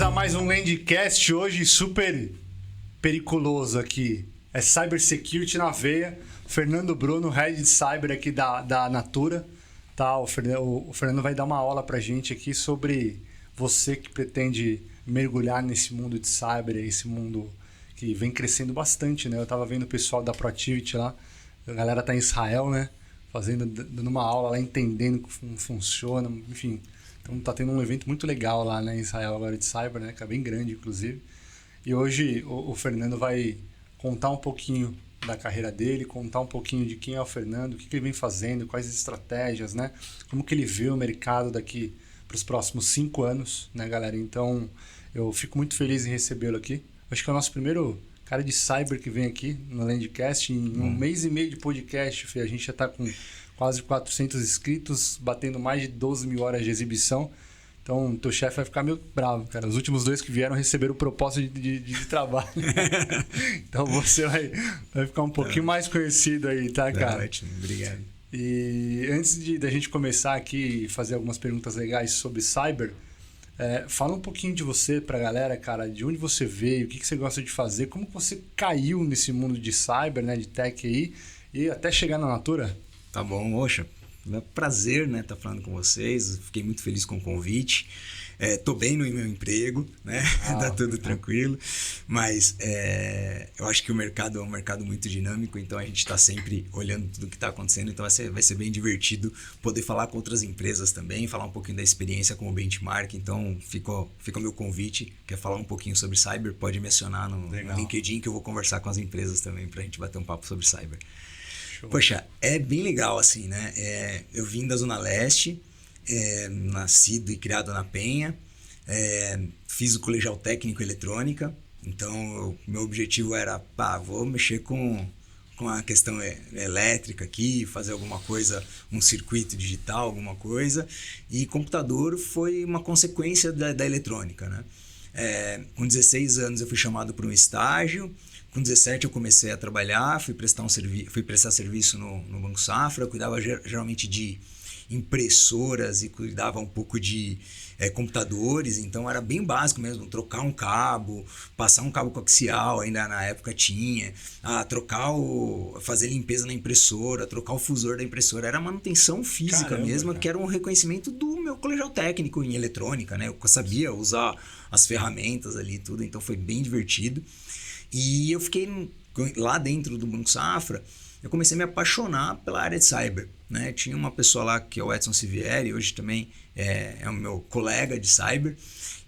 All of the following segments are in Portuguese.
Bem-vindos a mais um Landcast, hoje super periculoso aqui. É Cybersecurity na veia. Fernando Bruno, Head de Cyber aqui da Natura. Tá, o Fernando vai dar uma aula pra gente aqui sobre você que pretende mergulhar nesse mundo de cyber, esse mundo que vem crescendo bastante, né? Eu tava vendo o pessoal da Proactivity lá, a galera tá em Israel, né? Dando uma aula lá, entendendo como funciona, enfim. Então tá tendo um evento muito legal lá, né, em Israel agora de cyber, né? Que é bem grande, inclusive. E hoje o Fernando vai contar um pouquinho da carreira dele, contar um pouquinho de quem é o Fernando, o que ele vem fazendo, quais estratégias, né? Como que ele vê o mercado daqui para os próximos 5 anos, né, galera? Então, eu fico muito feliz em recebê-lo aqui. Acho que é o nosso primeiro cara de cyber que vem aqui no Landcast. Em um mês e meio de podcast, Fê, a gente já está com quase 400 inscritos, batendo mais de 12 mil horas de exibição. Então, teu chefe vai ficar meio bravo, cara. Os últimos 2 que vieram receberam o propósito de trabalho. Então, você vai ficar um pouquinho mais conhecido aí, tá, cara? Ótimo, obrigado. E antes da gente começar aqui e fazer algumas perguntas legais sobre cyber, fala um pouquinho de você pra galera, cara. De onde você veio, o que você gosta de fazer, como você caiu nesse mundo de cyber, né, de tech aí, e até chegar na Natura. Tá bom, Oxa. É um prazer, né, estar falando com vocês. Fiquei muito feliz com o convite. Tô bem no meu emprego, né? Tá tudo tranquilo. Mas eu acho que o mercado é um mercado muito dinâmico, então a gente está sempre olhando tudo que está acontecendo. Então vai ser bem divertido poder falar com outras empresas também, falar um pouquinho da experiência como benchmark. Então fica o meu convite. Quer falar um pouquinho sobre cyber? Pode me acionar no LinkedIn que eu vou conversar com as empresas também para a gente bater um papo sobre cyber. Poxa, é bem legal assim, né? Eu vim da Zona Leste, nascido e criado na Penha, fiz o colegial técnico em eletrônica, então meu objetivo era, vou mexer com a questão elétrica aqui, fazer alguma coisa, um circuito digital, alguma coisa, e computador foi uma consequência da eletrônica, né? Com 16 anos eu fui chamado para um estágio. Com 17 eu comecei a trabalhar, fui prestar serviço no Banco Safra, cuidava geralmente de impressoras e cuidava um pouco de computadores, então era bem básico mesmo, trocar um cabo, passar um cabo coaxial, ainda na época tinha, fazer limpeza na impressora, trocar o fusor da impressora, era manutenção física. Caramba, mesmo, cara. Que era um reconhecimento do meu colegial técnico em eletrônica, né? Eu sabia usar as ferramentas ali e tudo, então foi bem divertido. E eu fiquei lá dentro do Banco Safra, eu comecei a me apaixonar pela área de cyber, né? Tinha uma pessoa lá que é o Edson Sivieri, hoje também é o meu colega de cyber,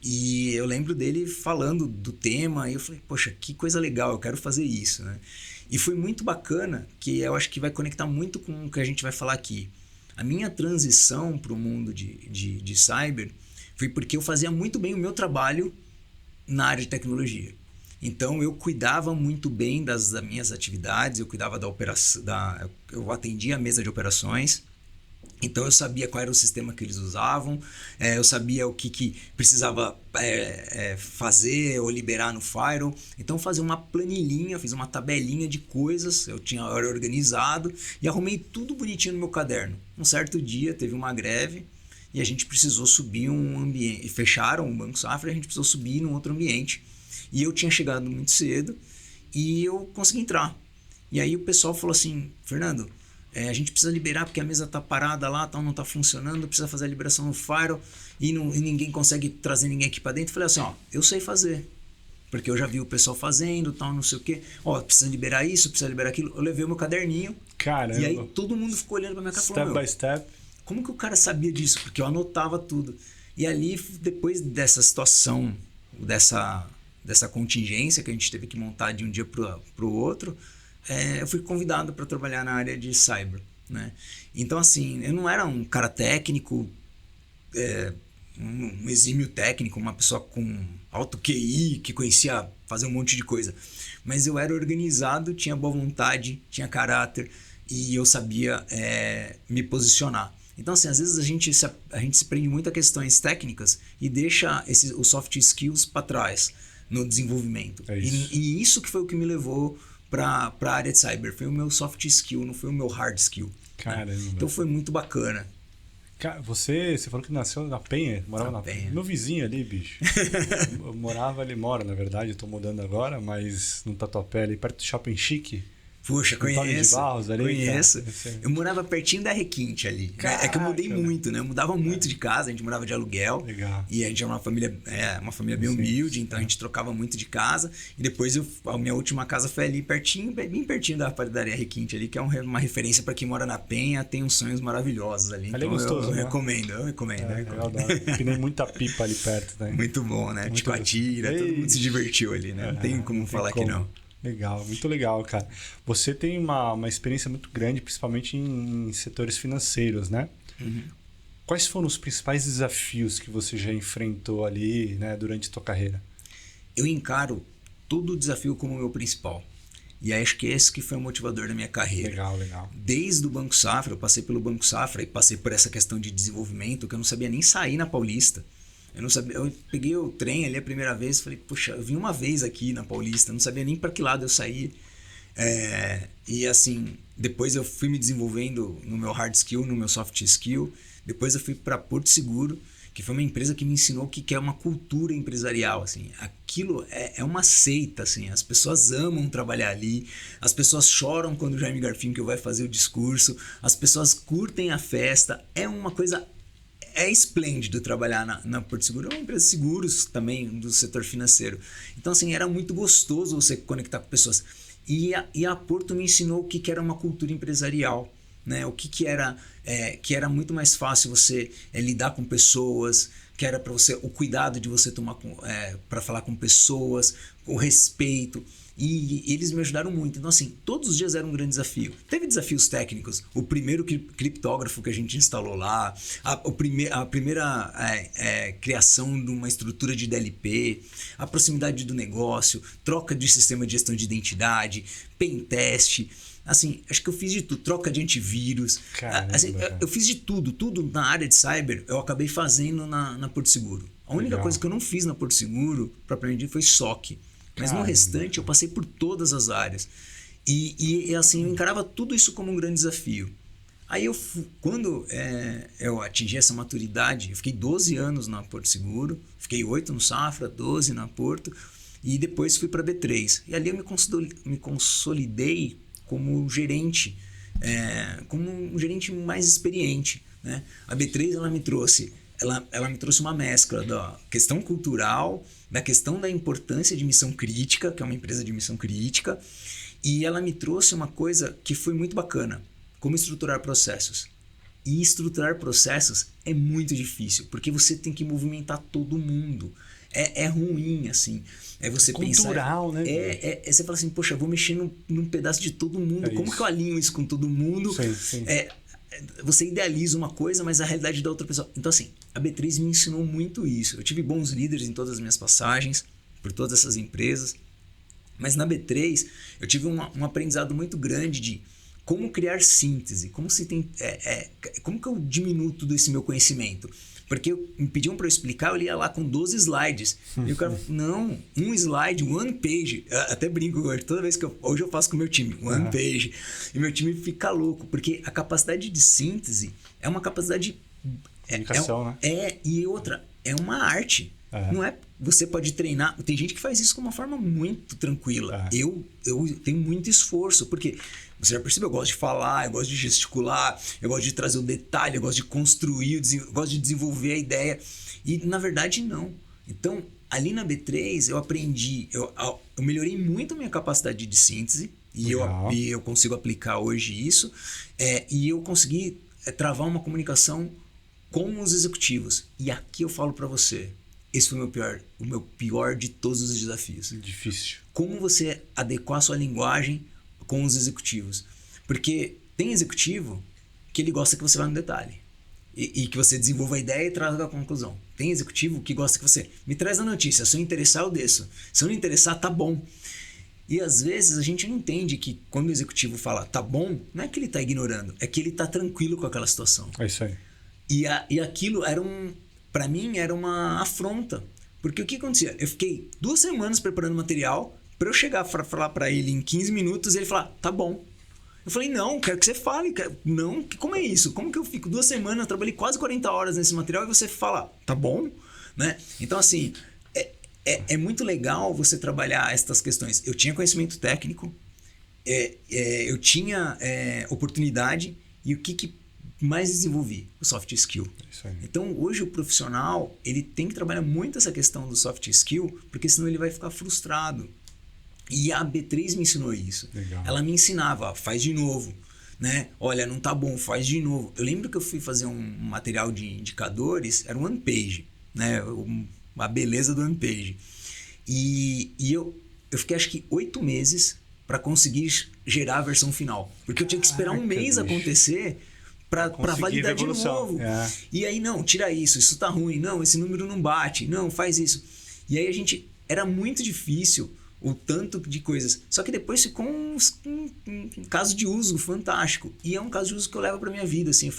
e eu lembro dele falando do tema, e eu falei, poxa, que coisa legal, eu quero fazer isso, né? E foi muito bacana, que eu acho que vai conectar muito com o que a gente vai falar aqui. A minha transição para o mundo de cyber foi porque eu fazia muito bem o meu trabalho na área de tecnologia. Então eu cuidava muito bem das minhas atividades, eu cuidava da operação, eu atendia a mesa de operações, então eu sabia qual era o sistema que eles usavam, eu sabia o que precisava fazer ou liberar no firewall. Então eu fazia uma planilhinha, fiz uma tabelinha de coisas, eu era organizado e arrumei tudo bonitinho no meu caderno. Um certo dia teve uma greve e a gente precisou subir um ambiente, fecharam o Banco Safra e a gente precisou subir num outro ambiente. E eu tinha chegado muito cedo e eu consegui entrar. E aí o pessoal falou assim, Fernando, a gente precisa liberar porque a mesa está parada lá, tal, não está funcionando, precisa fazer a liberação no firewall e ninguém consegue trazer ninguém aqui para dentro. Eu falei assim, eu sei fazer, porque eu já vi o pessoal fazendo, tal, não sei o quê. Precisa liberar isso, precisa liberar aquilo. Eu levei o meu caderninho. Caramba. E aí todo mundo ficou olhando para minha cara e falou, step by step. Como que o cara sabia disso? Porque eu anotava tudo. E ali, depois dessa situação, dessa contingência que a gente teve que montar de um dia para o outro, eu fui convidado para trabalhar na área de cyber, né? Então, assim, eu não era um cara técnico, um exímio técnico, uma pessoa com alto QI, que conhecia fazer um monte de coisa. Mas eu era organizado, tinha boa vontade, tinha caráter e eu sabia me posicionar. Então, assim, às vezes a gente se prende muito a questões técnicas e deixa os soft skills para trás no desenvolvimento. E isso que foi o que me levou para a área de cyber. Foi o meu soft skill, não foi o meu hard skill. Caramba. Então foi muito bacana. Cara, você falou que nasceu na Penha, morava na Penha. Meu vizinho ali, bicho. Eu morava ali, mora, na verdade, eu tô mudando agora, mas no Tatuapé, ali perto do Shopping Chique. Puxa, conheço. De Barros, ali, conheço. Cara. Eu morava pertinho da Requinte ali. Caraca, é que eu mudei muito, né? Eu mudava muito de casa, a gente morava de aluguel. Legal. E a gente era uma família bem humilde, então a gente trocava muito de casa. E depois a minha última casa foi ali pertinho, bem pertinho da padaria Requinte ali, que é uma referência para quem mora na Penha, tem uns sonhos maravilhosos ali. Ali então é gostoso, eu né? recomendo. Eu adoro. Pinei muita pipa ali perto, né? Muito bom, né? Ticoatira, todo mundo se divertiu ali, né? Não tem como falar que não. Legal, muito legal, cara. Você tem uma experiência muito grande, principalmente em setores financeiros, né? Uhum. Quais foram os principais desafios que você já enfrentou ali, né, durante a tua carreira? Eu encaro todo o desafio como o meu principal. E acho que esse que foi o motivador da minha carreira. Legal. Desde o Banco Safra, eu passei pelo Banco Safra e passei por essa questão de desenvolvimento, que eu não sabia nem sair na Paulista. Eu peguei o trem ali a primeira vez e falei, puxa, eu vim uma vez aqui na Paulista, não sabia nem para que lado eu saía. E assim, depois eu fui me desenvolvendo no meu hard skill, no meu soft skill. Depois eu fui para Porto Seguro, que foi uma empresa que me ensinou o que é uma cultura empresarial. Assim. Aquilo é uma seita, assim. As pessoas amam trabalhar ali, as pessoas choram quando o Jaime Garfinkel vai fazer o discurso, as pessoas curtem a festa, é uma coisa... É esplêndido trabalhar na Porto Seguro. É uma empresa de seguros também, do setor financeiro. Então, assim, era muito gostoso você conectar com pessoas. E a Porto me ensinou o que era uma cultura empresarial. Né? O que era muito mais fácil você lidar com pessoas, que era para você o cuidado de você tomar para falar com pessoas, o respeito. E eles me ajudaram muito. Então, assim, todos os dias era um grande desafio. Teve desafios técnicos. O primeiro criptógrafo que a gente instalou lá, a primeira criação de uma estrutura de DLP, a proximidade do negócio, troca de sistema de gestão de identidade, pentest. Assim, acho que eu fiz de tudo. Troca de antivírus. Caramba, assim, eu fiz de tudo na área de cyber eu acabei fazendo na Porto Seguro. A única coisa que eu não fiz na Porto Seguro, propriamente dito, foi SOC. Mas no restante eu passei por todas as áreas. E assim, eu encarava tudo isso como um grande desafio. Aí quando eu atingi essa maturidade, eu fiquei 12 anos na Porto Seguro, fiquei 8 no Safra, 12 na Porto, e depois fui para a B3. E ali eu me consolidei como gerente, como um gerente mais experiente. Né? A B3 ela me trouxe uma mescla da questão cultural, da questão da importância de missão crítica, que é uma empresa de missão crítica, e ela me trouxe uma coisa que foi muito bacana, como estruturar processos. E estruturar processos é muito difícil, porque você tem que movimentar todo mundo. É ruim, assim. É você cultural, pensar... né? Você fala assim, poxa, eu vou mexer num pedaço de todo mundo. Como que eu alinho isso com todo mundo? Sim. Você idealiza uma coisa, mas a realidade da outra pessoa... Então, assim, a B3 me ensinou muito isso. Eu tive bons líderes em todas as minhas passagens, por todas essas empresas. Mas na B3, eu tive um aprendizado muito grande de como criar síntese, como que eu diminuo tudo esse meu conhecimento. Porque me pediam para eu explicar, eu ia lá com 12 slides. E o cara, não, um slide, one page. Até brinco hoje, toda vez hoje eu faço com o meu time, one page. E meu time fica louco, porque a capacidade de síntese é uma capacidade... Comunicação, né? E outra, é uma arte. Não é... Você pode treinar... Tem gente que faz isso de uma forma muito tranquila. Eu tenho muito esforço, porque... Você já percebeu? Eu gosto de falar, eu gosto de gesticular, eu gosto de trazer o detalhe, eu gosto de construir, eu gosto de desenvolver a ideia. E, na verdade, não. Então, ali na B3, eu aprendi... Eu melhorei muito a minha capacidade de síntese. E eu consigo aplicar hoje isso. E eu consegui travar uma comunicação com os executivos. E aqui eu falo para você... Esse foi o meu pior de todos os desafios. Difícil. Como você adequar a sua linguagem com os executivos. Porque tem executivo que ele gosta que você vá no detalhe. E que você desenvolva a ideia e traga a conclusão. Tem executivo que gosta que você me traz a notícia. Se eu interessar, eu desço. Se eu não interessar, tá bom. E às vezes a gente não entende que quando o executivo fala tá bom, não é que ele tá ignorando. É que ele tá tranquilo com aquela situação. É isso aí. E aquilo para mim era uma afronta. Porque o que acontecia? Eu fiquei 2 semanas preparando material para eu chegar para falar para ele em 15 minutos e ele falar, tá bom. Eu falei, não, quero que você fale. Não, como é isso? Como que eu fico 2 semanas, eu trabalhei quase 40 horas nesse material e você fala, tá bom? Né? Então, assim, é muito legal você trabalhar estas questões. Eu tinha conhecimento técnico, eu tinha oportunidade e o que mais desenvolvi? O soft skill. Isso aí. Então, hoje o profissional, ele tem que trabalhar muito essa questão do soft skill, porque senão ele vai ficar frustrado. E a B3 me ensinou isso. Legal. Ela me ensinava, faz de novo. Né? Olha, não tá bom, faz de novo. Eu lembro que eu fui fazer um material de indicadores, era um one page, né? A beleza do one page. E eu fiquei acho que 8 meses para conseguir gerar a versão final. Porque eu tinha que esperar um mês acontecer para validar de novo. E aí, não, tira isso tá ruim, não, esse número não bate, não, faz isso. E aí era muito difícil o tanto de coisas. Só que depois ficou um caso de uso fantástico. E é um caso de uso que eu levo pra minha vida, assim.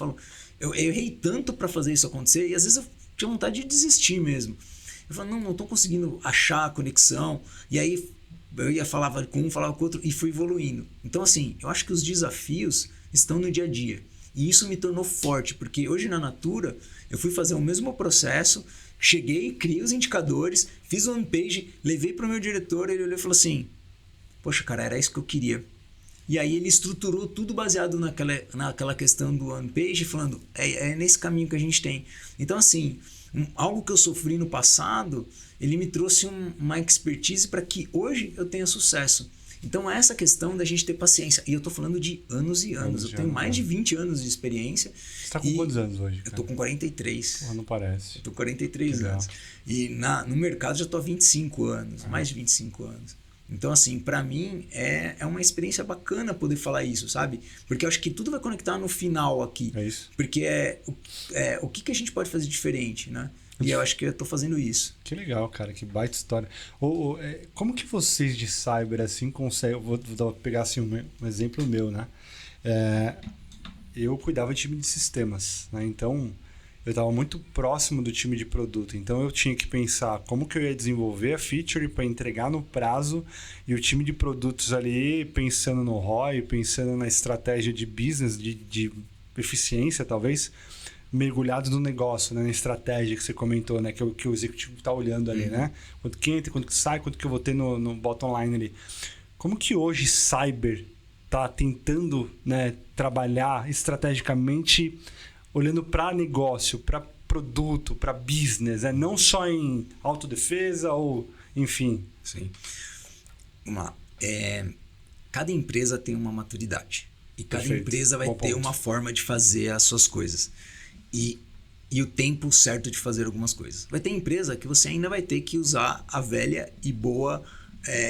Eu errei tanto para fazer isso acontecer e às vezes eu tinha vontade de desistir mesmo. Eu falava, não tô conseguindo achar a conexão. E aí eu falava com um, falava com o outro e fui evoluindo. Então, assim, eu acho que os desafios estão no dia a dia. E isso me tornou forte, porque hoje na Natura eu fui fazer o mesmo processo, cheguei, criei os indicadores, fiz o one page, levei para o meu diretor, ele olhou e falou assim, poxa, cara, era isso que eu queria. E aí ele estruturou tudo baseado naquela questão do one page, falando, é nesse caminho que a gente tem. Então, assim, algo que eu sofri no passado, ele me trouxe uma expertise para que hoje eu tenha sucesso. Então, essa questão da gente ter paciência. E eu tô falando de anos e anos. Eu tenho mais de 20 anos de experiência. Você tá com quantos anos hoje? Eu tô com 43. Porra, não parece. Eu tô com 43 anos. E no mercado já tô há 25 anos. Mais de 25 anos. Então, assim, para mim é uma experiência bacana poder falar isso, sabe? Porque eu acho que tudo vai conectar no final aqui. É isso. Porque o que a gente pode fazer diferente, né? E eu acho que eu tô fazendo isso. Que legal, cara. Que baita história. Como que vocês de cyber, assim, conseguem... Vou pegar, assim, um exemplo meu, né? Eu cuidava de time de sistemas, né? Então, eu estava muito próximo do time de produto. Então, eu tinha que pensar como que eu ia desenvolver a feature para entregar no prazo. E o time de produtos ali, pensando no ROI, pensando na estratégia de business, de eficiência, talvez... mergulhado no negócio, né? Na estratégia que você comentou, né? Que o executivo está olhando ali, né? Quanto que entra, quanto que sai, quanto que eu vou ter no bottom line ali. Como que hoje cyber está tentando, né, trabalhar estrategicamente olhando para negócio, para produto, para business, né? Não só em autodefesa ou enfim. Sim. Cada empresa tem uma maturidade. E cada empresa vai ter uma forma de fazer as suas coisas. E o tempo certo de fazer algumas coisas. Vai ter empresa que você ainda vai ter que usar a velha e boa,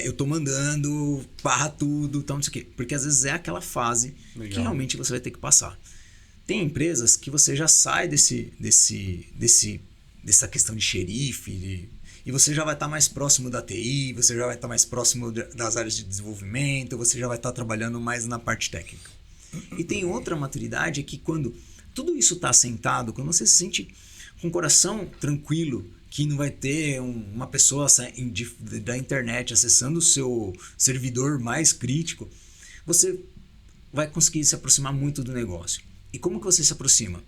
eu tô mandando, barra tudo, tal, não sei o quê. Porque às vezes é aquela fase que realmente você vai ter que passar. Tem empresas que você já sai dessa questão de xerife, e você já vai estar mais próximo da TI, você já vai estar mais próximo das áreas de desenvolvimento, você já vai estar trabalhando mais na parte técnica. E tem outra maturidade que quando tudo isso está assentado, quando você se sente com o coração tranquilo, que não vai ter uma pessoa da internet acessando o seu servidor mais crítico, você vai conseguir se aproximar muito do negócio. E como que você se aproxima?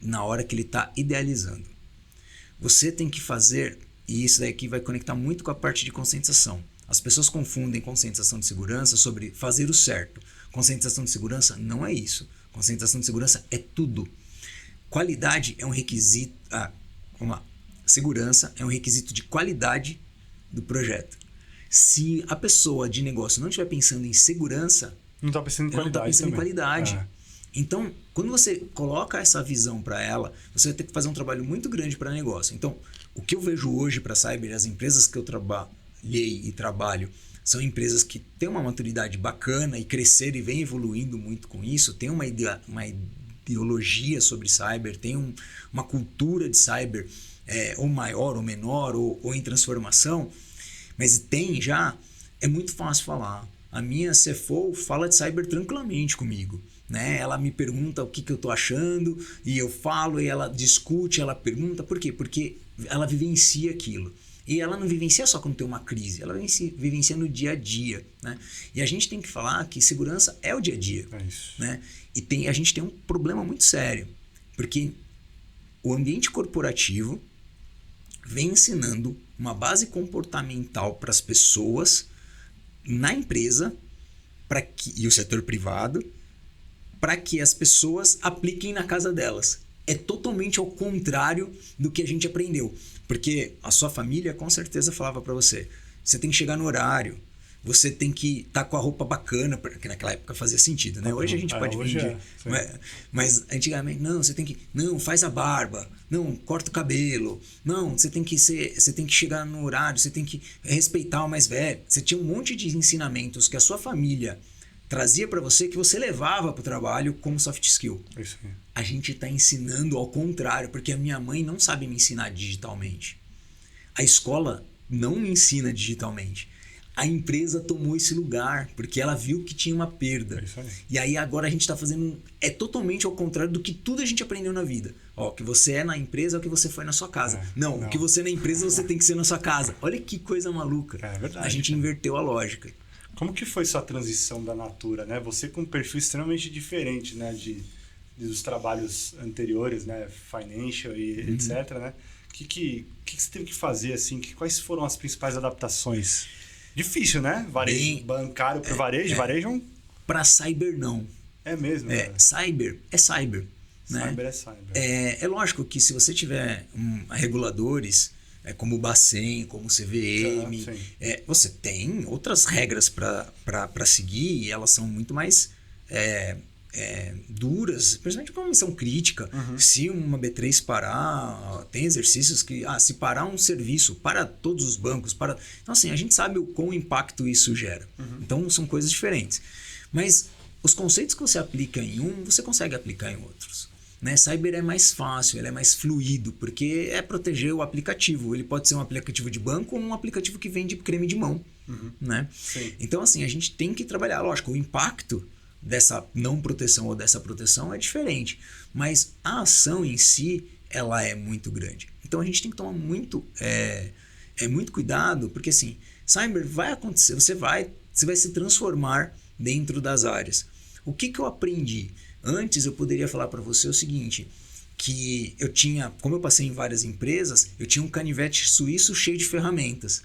Na hora que ele está idealizando. Você tem que fazer, e isso daqui vai conectar muito com a parte de conscientização. As pessoas confundem conscientização de segurança sobre fazer o certo. Conscientização de segurança não é isso. Conscientização de segurança é tudo. Qualidade é um requisito... vamos lá. Segurança é um requisito de qualidade do projeto. Se a pessoa de negócio não estiver pensando em segurança... Não está pensando em qualidade. Não está pensando em qualidade. Então, quando você coloca essa visão para ela, você vai ter que fazer um trabalho muito grande para o negócio. Então, o que eu vejo hoje para a Cyber, as empresas que eu trabalhei e trabalho, são empresas que têm uma maturidade bacana e cresceram e vêm evoluindo muito com isso, tem uma ideologia sobre cyber, tem uma cultura de cyber, ou maior ou menor, ou em transformação, mas tem já, é muito fácil falar. A minha CFO fala de cyber tranquilamente comigo. Né? Ela me pergunta o que eu estou achando, e eu falo, e ela discute, ela pergunta. Por quê? Porque ela vivencia aquilo. E ela não vivencia só quando tem uma crise, ela vivencia no dia a dia, né? E a gente tem que falar que segurança é o dia a dia, né? E a gente tem um problema muito sério, porque o ambiente corporativo vem ensinando uma base comportamental para as pessoas na empresa e o setor privado, para que as pessoas apliquem na casa delas. É totalmente ao contrário do que a gente aprendeu. Porque a sua família com certeza falava para você, você tem que chegar no horário, você tem que estar com a roupa bacana, porque naquela época fazia sentido, né? Hoje a gente pode vender. Mas antigamente, não, você tem que. Não, faz a barba, não, corta o cabelo, não, você tem que chegar no horário, você tem que respeitar o mais velho. Você tinha um monte de ensinamentos que a sua família trazia para você que você levava para o trabalho como soft skill. Isso aí. A gente está ensinando ao contrário, porque a minha mãe não sabe me ensinar digitalmente. A escola não me ensina digitalmente. A empresa tomou esse lugar, porque ela viu que tinha uma perda. Isso aí. E aí agora a gente está fazendo... É totalmente ao contrário do que tudo a gente aprendeu na vida. Ó, o que você é na empresa é o que você foi na sua casa. Não, o que você é na empresa você tem que ser na sua casa. Olha que coisa maluca. É verdade. A gente inverteu a lógica. Como que foi sua transição da Natura, né? Você com um perfil extremamente diferente, né? Dos trabalhos anteriores, né? Financial e etc, né? O que você teve que fazer, assim? Quais foram as principais adaptações? Difícil, né? Varejo bancário para varejo. Varejo para cyber, não. É mesmo? Cyber é cyber. Cyber né? é cyber. É lógico que se você tiver reguladores... como o Bacen, como o CVM, você tem outras regras para seguir e elas são muito mais duras, principalmente para uma missão crítica. Se uma B3 parar, tem exercícios que, se parar um serviço para todos os bancos, então assim, a gente sabe o quão impacto isso gera. Então são coisas diferentes. Mas os conceitos que você aplica em um, você consegue aplicar em outros. Né? Cyber é mais fácil, ele é mais fluido, porque é proteger o aplicativo. Ele pode ser um aplicativo de banco ou um aplicativo que vende creme de mão. Né? Então, assim, a gente tem que trabalhar. Lógico, o impacto dessa não proteção ou dessa proteção é diferente, mas a ação em si, ela é muito grande. Então, a gente tem que tomar muito cuidado, porque, assim, cyber vai acontecer, você vai se transformar dentro das áreas. O que eu aprendi? Antes eu poderia falar para você o seguinte, que eu tinha, como eu passei em várias empresas, eu tinha um canivete suíço cheio de ferramentas.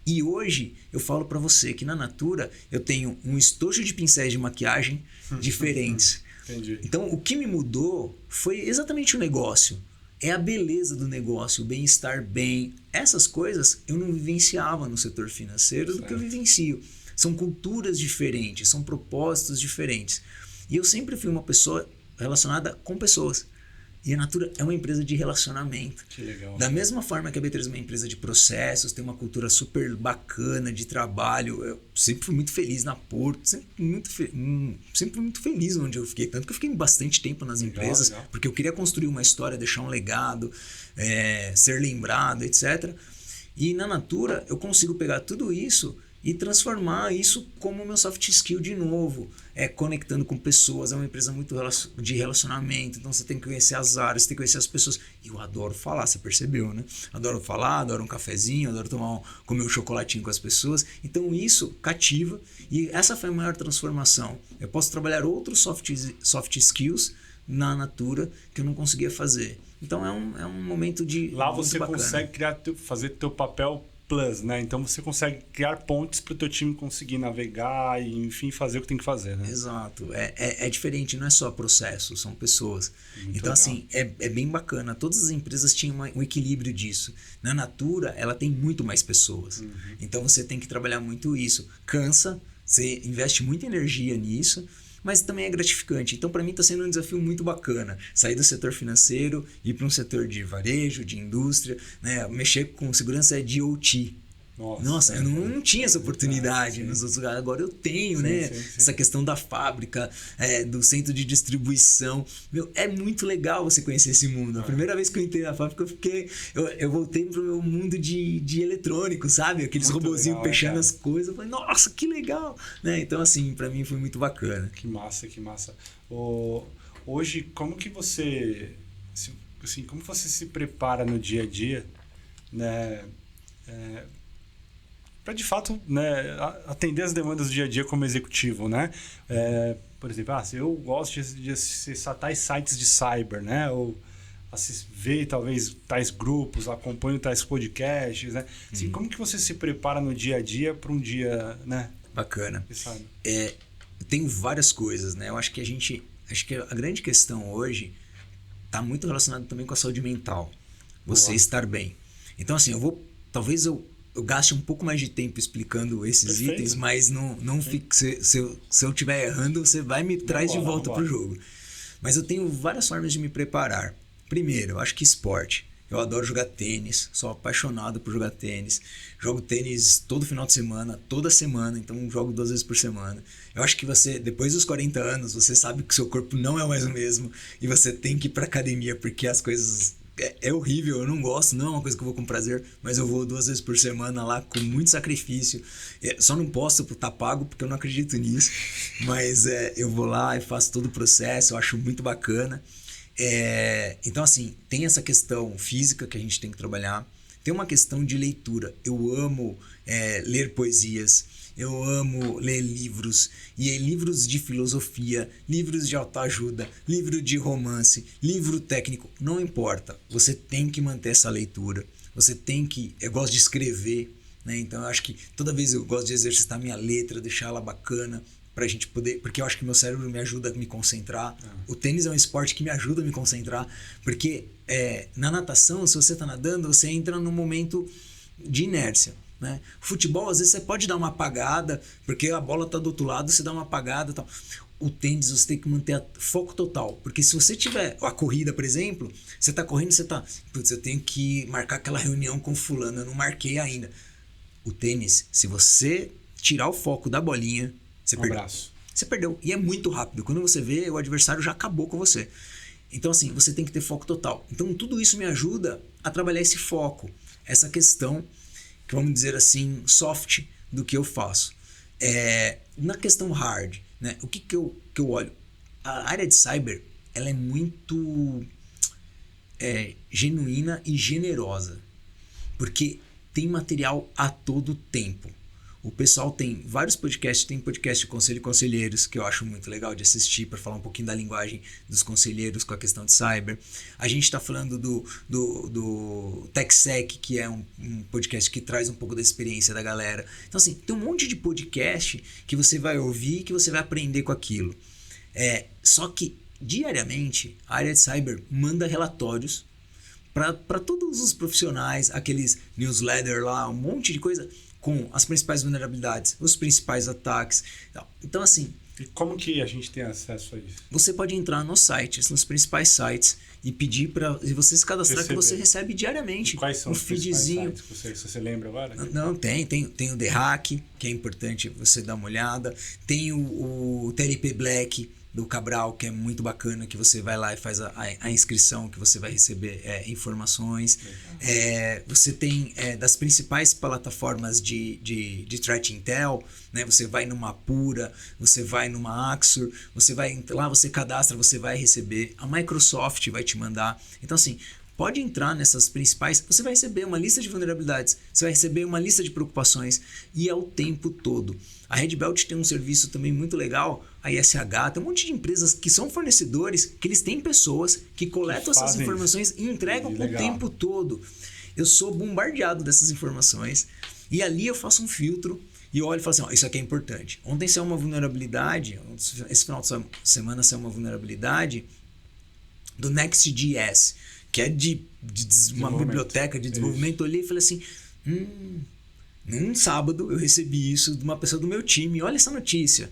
E hoje eu falo para você que na Natura eu tenho um estojo de pincéis de maquiagem diferentes. Entendi. Então o que me mudou foi exatamente o negócio. É a beleza do negócio, o bem-estar bem. Essas coisas eu não vivenciava no setor financeiro do que eu vivencio. São culturas diferentes, são propósitos diferentes. E eu sempre fui uma pessoa relacionada com pessoas. E a Natura é uma empresa de relacionamento. Que legal. Da mesma forma que a B3 é uma empresa de processos, tem uma cultura super bacana de trabalho. Eu sempre fui muito feliz na Porto, sempre muito feliz onde eu fiquei. Tanto que eu fiquei bastante tempo nas empresas, porque eu queria construir uma história, deixar um legado, ser lembrado, etc. E na Natura eu consigo pegar tudo isso e transformar isso como meu soft skill de novo, conectando com pessoas. É uma empresa muito de relacionamento, então você tem que conhecer as áreas, você tem que conhecer as pessoas. E eu adoro falar, você percebeu, né? Adoro falar, adoro um cafezinho, adoro comer um chocolatinho com as pessoas. Então isso cativa, e essa foi a maior transformação. Eu posso trabalhar outros soft skills na Natura que eu não conseguia fazer. Então é um momento de lá você bacana. consegue fazer teu papel plus, né? Então você consegue criar pontes para o teu time conseguir navegar e, enfim, fazer o que tem que fazer, né? Exato. É diferente, não é só processo, são pessoas. Muito então, legal. Assim, é bem bacana. Todas as empresas tinham um equilíbrio disso. Na Natura, ela tem muito mais pessoas. Então, você tem que trabalhar muito isso. Cansa, você investe muita energia nisso, mas também é gratificante. Então, para mim, está sendo um desafio muito bacana. Sair do setor financeiro, ir para um setor de varejo, de indústria, né? Mexer com segurança de OT. Nossa, eu não tinha essa oportunidade nos outros lugares. Agora eu tenho, né? Sim. Essa questão da fábrica, do centro de distribuição. É muito legal você conhecer esse mundo. A primeira vez que eu entrei na fábrica, eu voltei pro meu mundo de eletrônico, sabe? Aqueles robozinhos fechando as coisas. Eu falei, nossa, que legal! Né? Então, assim, para mim foi muito bacana. Que massa. Hoje, como que você... Assim, como você se prepara no dia a dia, né? para de fato, né, atender as demandas do dia a dia como executivo, né? Por exemplo, se eu gosto de acessar tais sites de cyber, né? Ou ver talvez tais grupos, acompanho tais podcasts, né? Assim, como que você se prepara no dia a dia para um dia, né? Bacana. Tem várias coisas, né? Eu acho que a grande questão hoje está muito relacionada também com a saúde mental. Você estar bem. Então, assim, talvez eu gaste um pouco mais de tempo explicando esses itens, mas não fique, se eu estiver errando, você vai me traz de volta para o jogo. Mas eu tenho várias formas de me preparar. Primeiro, eu acho que esporte. Eu adoro jogar tênis, sou apaixonado por jogar tênis. Jogo tênis todo final de semana, toda semana, então jogo 2 vezes por semana. Eu acho que você, depois dos 40 anos, você sabe que o seu corpo não é mais o mesmo e você tem que ir pra academia porque as coisas... É horrível, eu não gosto, não é uma coisa que eu vou com prazer, mas eu vou 2 vezes por semana lá com muito sacrifício. Só não posto por estar pago porque eu não acredito nisso, mas eu vou lá e faço todo o processo, eu acho muito bacana. Então, assim, tem essa questão física que a gente tem que trabalhar. Tem uma questão de leitura. Eu amo ler poesias, eu amo ler livros, e livros de filosofia, livros de autoajuda, livro de romance, livro técnico, não importa. Você tem que manter essa leitura. Você tem que... Eu gosto de escrever, né? Então eu acho que toda vez eu gosto de exercitar minha letra, deixar ela bacana, pra gente poder... Porque eu acho que meu cérebro me ajuda a me concentrar. O tênis é um esporte que me ajuda a me concentrar, porque na natação, se você tá nadando, você entra num momento de inércia, né? Futebol, às vezes você pode dar uma apagada, porque a bola tá do outro lado, você dá uma apagada e tal. O tênis, você tem que manter foco total, porque se você tiver a corrida, por exemplo, você tá correndo, você tá... Putz, eu tenho que marcar aquela reunião com fulano, eu não marquei ainda. O tênis, se você tirar o foco da bolinha, você perdeu. Abraço. Você perdeu. E é muito rápido. Quando você vê, o adversário já acabou com você. Então, assim, você tem que ter foco total. Então, tudo isso me ajuda a trabalhar esse foco. Essa questão, que vamos dizer assim, soft do que eu faço. Na questão hard, né? O que eu olho? A área de cyber, ela é muito genuína e generosa. Porque tem material a todo tempo. O pessoal tem vários podcasts, tem podcast de conselho e conselheiros, que eu acho muito legal de assistir, para falar um pouquinho da linguagem dos conselheiros com a questão de cyber. A gente está falando do TechSec, que é um podcast que traz um pouco da experiência da galera. Então, assim, tem um monte de podcast que você vai ouvir, que você vai aprender com aquilo. Só que, diariamente, a área de cyber manda relatórios para todos os profissionais, aqueles newsletter lá, um monte de coisa, com as principais vulnerabilidades, os principais ataques. Então, assim... E como que a gente tem acesso a isso? Você pode entrar nos sites, nos principais sites, e pedir para você se cadastrar, que você recebe diariamente. E quais são um os feedzinho. sites? Você lembra agora? Não, tem o The Hack, que é importante você dar uma olhada. Tem o TLP Black, do Cabral, que é muito bacana, que você vai lá e faz a inscrição, que você vai receber informações. Você tem das principais plataformas de Threat Intel, né? Você vai numa Pura, você vai numa Axur, você vai lá, você cadastra, você vai receber. A Microsoft vai te mandar. Então, assim, pode entrar nessas principais, você vai receber uma lista de vulnerabilidades, você vai receber uma lista de preocupações, e é o tempo todo. A Red Belt tem um serviço também muito legal, a ISH, tem um monte de empresas que são fornecedores, que eles têm pessoas que coletam essas informações e entregam o tempo todo. Eu sou bombardeado dessas informações, e ali eu faço um filtro, e eu olho e falo assim, isso aqui é importante. Ontem saiu uma vulnerabilidade, esse final de semana saiu uma vulnerabilidade do Next.js, que é de uma biblioteca de desenvolvimento. Eu olhei e falei assim, num sábado eu recebi isso de uma pessoa do meu time, olha essa notícia.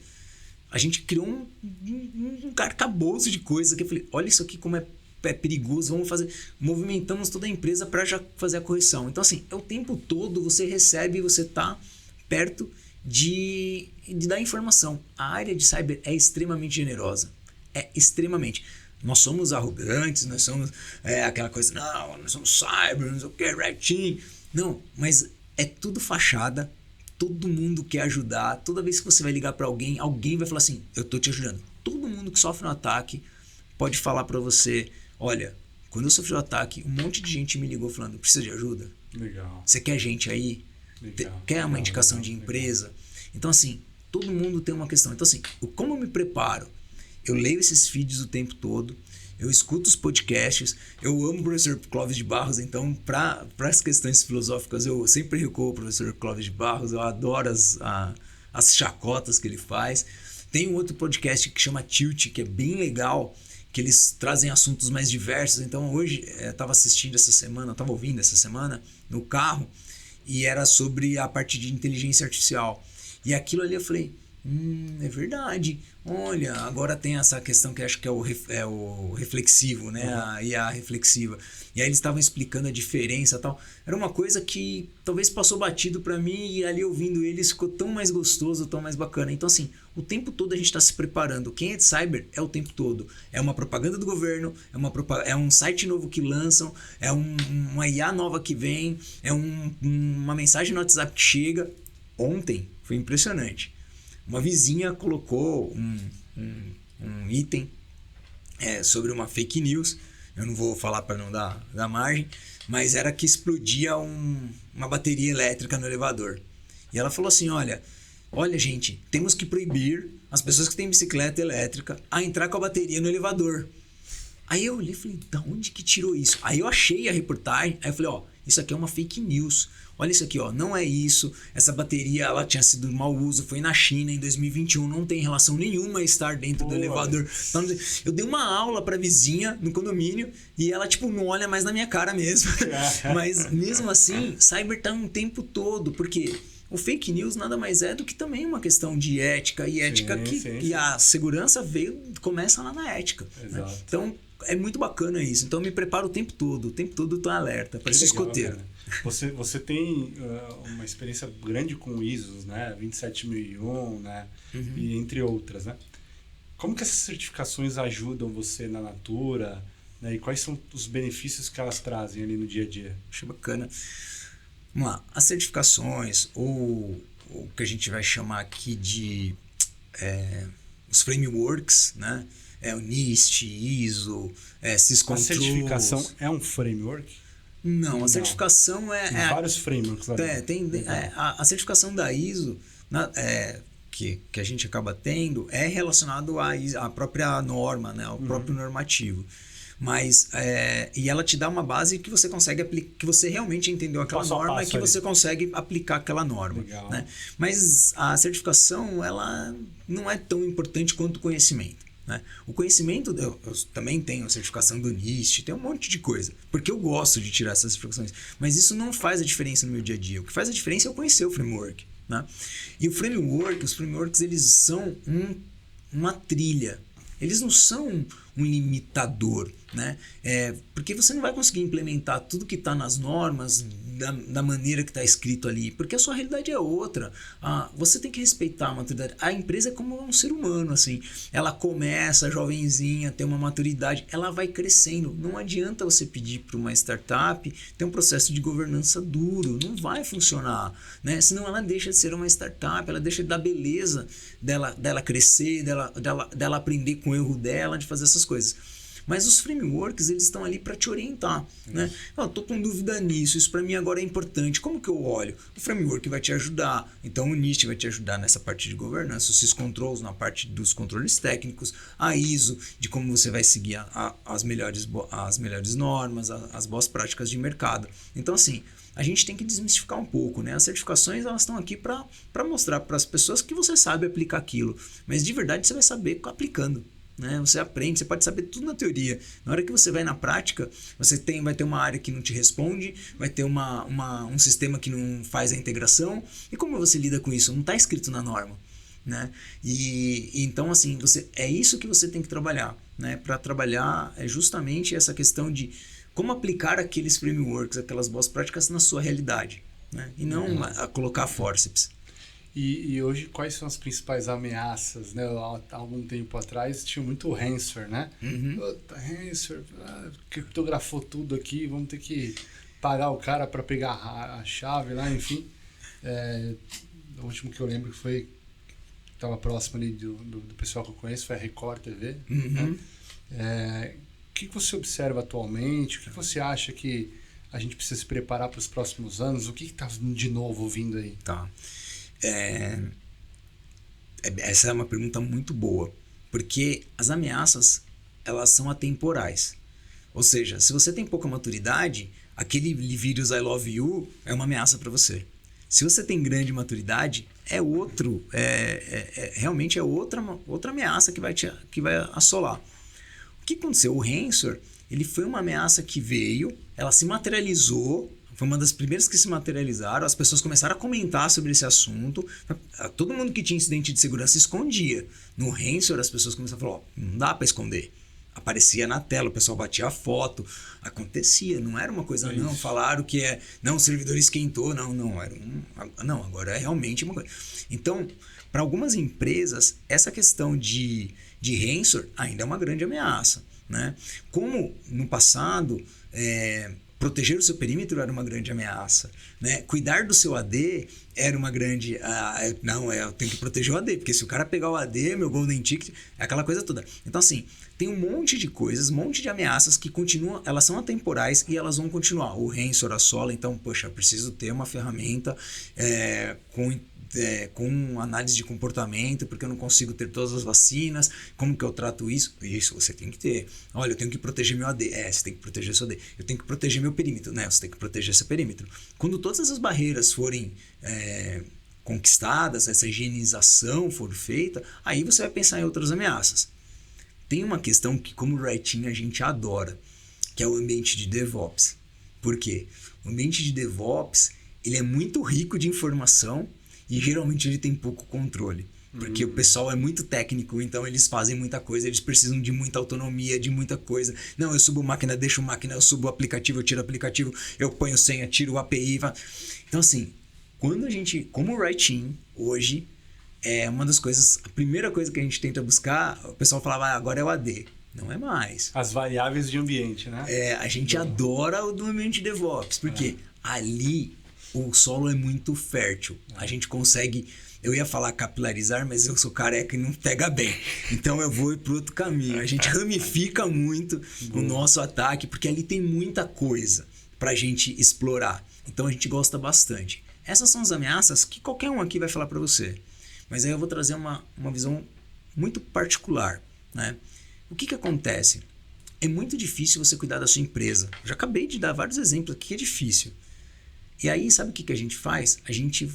A gente criou um arcabouço de coisas que eu falei, olha isso aqui como é perigoso, vamos fazer, movimentamos toda a empresa para já fazer a correção. Então, assim, o tempo todo você recebe, você está perto de dar informação. A área de cyber é extremamente generosa, extremamente. Nós somos arrogantes, nós somos aquela coisa, não, nós somos cyber, não sei o que, red team. Não, mas é tudo fachada, todo mundo quer ajudar. Toda vez que você vai ligar para alguém vai falar assim, eu tô te ajudando. Todo mundo que sofre um ataque pode falar para você, olha, Quando eu sofri o ataque, um monte de gente me ligou falando, precisa de ajuda? Legal. Você quer gente aí? Legal. Quer uma Legal, indicação legal, de empresa? Então, assim, todo mundo tem uma questão. Então, assim, como eu me preparo? Eu leio esses feeds o tempo todo, eu escuto os podcasts, eu amo o professor Clóvis de Barros, então, para as questões filosóficas, eu sempre recorro ao professor Clóvis de Barros, eu adoro as chacotas que ele faz. Tem um outro podcast que chama Tilt, que é bem legal, que eles trazem assuntos mais diversos. Então, hoje, eu estava assistindo essa semana, eu estava ouvindo essa semana, no carro, e era sobre a parte de inteligência artificial. E aquilo ali eu falei, é verdade. Olha, agora tem essa questão que acho que é o reflexivo, né? A IA reflexiva. E aí eles estavam explicando a diferença e tal. Era uma coisa que talvez passou batido para mim e ali ouvindo eles ficou tão mais gostoso, tão mais bacana. Então assim, o tempo todo a gente está se preparando. Quem é de cyber é o tempo todo. É uma propaganda do governo, é um site novo que lançam, é uma IA nova que vem, é uma mensagem no WhatsApp que chega. Ontem foi impressionante. Uma vizinha colocou um item sobre uma fake news. Eu não vou falar para não dar margem, mas era que explodia uma bateria elétrica no elevador. E ela falou assim, olha gente, temos que proibir as pessoas que têm bicicleta elétrica a entrar com a bateria no elevador. Aí eu olhei e falei, da onde que tirou isso? Aí eu achei a reportagem, aí eu falei, isso aqui é uma fake news. Olha isso aqui, não é isso. Essa bateria, ela tinha sido mau uso, foi na China em 2021, não tem relação nenhuma a estar dentro do elevador. Então, eu dei uma aula pra vizinha no condomínio e ela, não olha mais na minha cara mesmo. Mas, mesmo assim, cyber tá um tempo todo, porque o fake news nada mais é do que também uma questão de ética, e ética e a segurança começa lá na ética. Né? Então, é muito bacana isso. Então, eu me preparo o tempo todo tô alerta, parece escoteiro. Cara. Você tem uma experiência grande com ISOs, né? 27001, né? E entre outras, né? Como que essas certificações ajudam você na Natura, né? E quais são os benefícios que elas trazem ali no dia a dia? Acho bacana. Vamos lá. As certificações, ou o que a gente vai chamar aqui de os frameworks, né? O NIST, ISO, Syscontrols. A certificação é um framework? Não, a certificação tem vários frameworks lá dentro. A certificação da ISO, que a gente acaba tendo, é relacionado à própria norma, né? Ao próprio normativo. Mas, e ela te dá uma base que você consegue aplicar, que você realmente entendeu aquela norma e que você consegue aplicar aquela norma. Né? Mas a certificação, ela não é tão importante quanto o conhecimento. Né? O conhecimento, eu também tenho a certificação do NIST, tem um monte de coisa, porque eu gosto de tirar essas certificações, mas isso não faz a diferença no meu dia a dia. O que faz a diferença é eu conhecer o framework. Né? E os frameworks, eles são uma trilha, eles não são um limitador, né? Porque você não vai conseguir implementar tudo que está nas normas da maneira que está escrito ali, porque a sua realidade é outra. Você tem que respeitar a maturidade. A empresa é como um ser humano, assim. Ela começa jovenzinha, tem uma maturidade, ela vai crescendo. Não adianta você pedir para uma startup ter um processo de governança duro, não vai funcionar, né? Senão ela deixa de ser uma startup, ela deixa de dar beleza dela crescer, dela aprender com o erro dela, de fazer essas coisas. Mas os frameworks, eles estão ali para te orientar, né? Eu tô com dúvida nisso, isso para mim agora é importante. Como que eu olho? O framework vai te ajudar. Então o NIST vai te ajudar nessa parte de governança, o Syscontrols na parte dos controles técnicos, a ISO de como você vai seguir as melhores normas, as boas práticas de mercado. Então assim, a gente tem que desmistificar um pouco, né? As certificações, elas estão aqui para mostrar para as pessoas que você sabe aplicar aquilo, mas de verdade você vai saber aplicando. Né? Você aprende, você pode saber tudo na teoria. Na hora que você vai na prática, vai ter uma área que não te responde, vai ter um sistema que não faz a integração. E como você lida com isso? Não está escrito na norma. Né? E então, assim, é isso que você tem que trabalhar. Né? Para trabalhar é justamente essa questão de como aplicar aqueles frameworks, aquelas boas práticas na sua realidade. Né? E não colocar forceps. E hoje, quais são as principais ameaças? Né? Há algum tempo atrás tinha muito ransomware, né? Ransomware, criptografou tudo aqui, vamos ter que pagar o cara para pegar a chave lá, enfim. O último que eu lembro que estava próximo ali do pessoal que eu conheço foi a Record TV. Né? que você observa atualmente? O que você acha que a gente precisa se preparar para os próximos anos? O que está de novo vindo aí? Tá. Essa é uma pergunta muito boa, porque as ameaças, elas são atemporais. Ou seja, se você tem pouca maturidade, aquele vírus I love you é uma ameaça para você. Se você tem grande maturidade, realmente é outra ameaça que vai assolar. O que aconteceu? O ransomware, ele foi uma ameaça que veio, ela se materializou, foi uma das primeiras que se materializaram, as pessoas começaram a comentar sobre esse assunto, todo mundo que tinha incidente de segurança escondia. No ransomware, as pessoas começaram a falar, não dá para esconder. Aparecia na tela, o pessoal batia a foto, acontecia, não era uma coisa, não, falaram que não, o servidor esquentou, não, agora é realmente uma coisa. Então, para algumas empresas, essa questão de ransomware ainda é uma grande ameaça, né? Como no passado, proteger o seu perímetro era uma grande ameaça, né? Cuidar do seu AD era uma grande... eu tenho que proteger o AD, porque se o cara pegar o AD, meu golden ticket, é aquela coisa toda. Então, assim, tem um monte de coisas, um monte de ameaças que continuam, elas são atemporais e elas vão continuar. O ransomware assola, então, poxa, eu preciso ter uma ferramenta com análise de comportamento, porque eu não consigo ter todas as vacinas, como que eu trato isso? Isso você tem que ter. Olha, eu tenho que proteger meu AD. Você tem que proteger seu AD. Eu tenho que proteger meu perímetro. Né? Você tem que proteger seu perímetro. Quando todas essas barreiras forem conquistadas, essa higienização for feita, aí você vai pensar em outras ameaças. Tem uma questão que, como Red Team, a gente adora, que é o ambiente de DevOps. Por quê? O ambiente de DevOps, ele é muito rico de informação, e geralmente ele tem pouco controle. Porque o pessoal é muito técnico, então eles fazem muita coisa, eles precisam de muita autonomia, de muita coisa. Não, eu subo máquina, deixo máquina, eu subo o aplicativo, eu tiro o aplicativo, eu ponho senha, tiro o API. Então, assim, quando a gente, como o Red Team, hoje, uma das coisas, a primeira coisa que a gente tenta buscar, o pessoal falava, agora é o AD. Não é mais. As variáveis de ambiente, né? A gente adora o do ambiente DevOps, porque ali o solo é muito fértil. A gente consegue... Eu ia falar capilarizar, mas eu sou careca e não pega bem. Então eu vou para outro caminho. A gente ramifica muito o nosso ataque, porque ali tem muita coisa para a gente explorar. Então a gente gosta bastante. Essas são as ameaças que qualquer um aqui vai falar para você. Mas aí eu vou trazer uma visão muito particular, né? O que acontece? É muito difícil você cuidar da sua empresa. Eu já acabei de dar vários exemplos aqui que é difícil. E aí, sabe o que a gente faz? A gente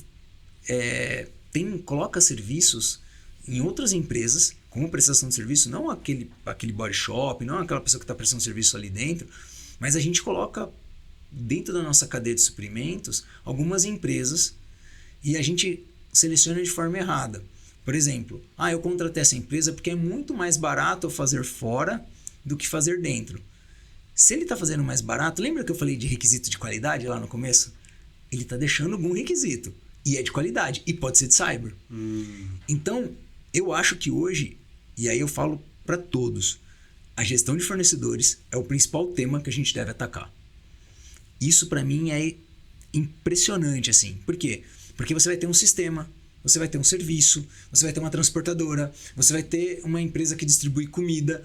coloca serviços em outras empresas, como prestação de serviço, não aquele body shop, não aquela pessoa que está prestando serviço ali dentro, mas a gente coloca dentro da nossa cadeia de suprimentos algumas empresas e a gente seleciona de forma errada. Por exemplo, eu contratei essa empresa porque é muito mais barato eu fazer fora do que fazer dentro. Se ele está fazendo mais barato, lembra que eu falei de requisito de qualidade lá no começo? Ele está deixando algum requisito. E é de qualidade. E pode ser de cyber. Então, eu acho que hoje, e aí eu falo para todos, a gestão de fornecedores é o principal tema que a gente deve atacar. Isso para mim é impressionante, assim. Por quê? Porque você vai ter um sistema, você vai ter um serviço, você vai ter uma transportadora, você vai ter uma empresa que distribui comida.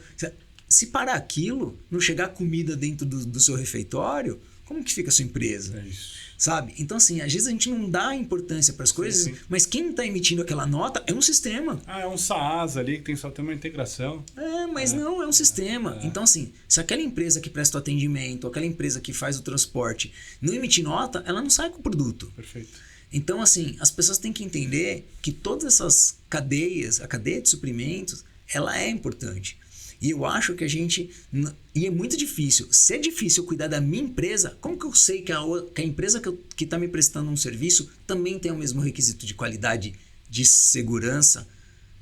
Se parar aquilo, não chegar comida dentro do seu refeitório, como que fica a sua empresa? É isso. Sabe? Então, assim, às vezes a gente não dá importância para as coisas, sim. Mas quem está emitindo aquela nota é um sistema. É um SaaS ali que só tem uma integração. Mas não, é um sistema. Então, assim, se aquela empresa que presta o atendimento, aquela empresa que faz o transporte, não emitir nota, ela não sai com o produto. Perfeito. Então, assim, as pessoas têm que entender que todas essas cadeias, a cadeia de suprimentos, ela é importante. E eu acho que e é muito difícil. Se é difícil cuidar da minha empresa, como que eu sei que a empresa que está me prestando um serviço também tem o mesmo requisito de qualidade, de segurança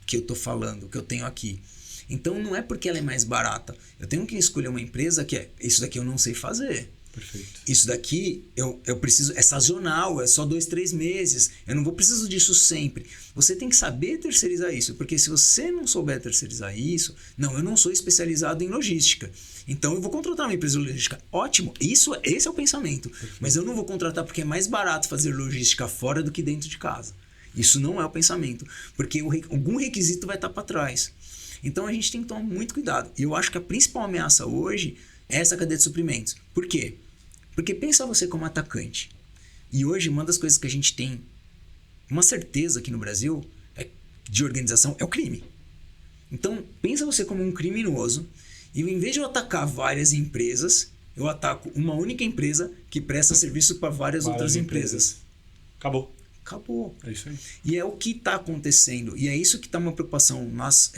que eu estou falando, que eu tenho aqui? Então, não é porque ela é mais barata. Eu tenho que escolher uma empresa que isso daqui eu não sei fazer. Perfeito. Isso daqui eu preciso, é sazonal, é só 2-3 meses, eu não preciso disso sempre. Você tem que saber terceirizar isso, porque se você não souber terceirizar isso, eu não sou especializado em logística, então eu vou contratar uma empresa de logística. Ótimo, esse é o pensamento. Perfeito. Mas eu não vou contratar porque é mais barato fazer logística fora do que dentro de casa. Isso não é o pensamento, porque algum requisito vai estar para trás. Então a gente tem que tomar muito cuidado. E eu acho que a principal ameaça hoje é essa cadeia de suprimentos. Por quê? Porque pensa você como atacante. E hoje uma das coisas que a gente tem uma certeza aqui no Brasil de organização é o crime. Então pensa você como um criminoso e em vez de eu atacar várias empresas, eu ataco uma única empresa que presta serviço para várias outras empresas. Acabou. É isso aí. E é o que está acontecendo. E é isso que está uma preocupação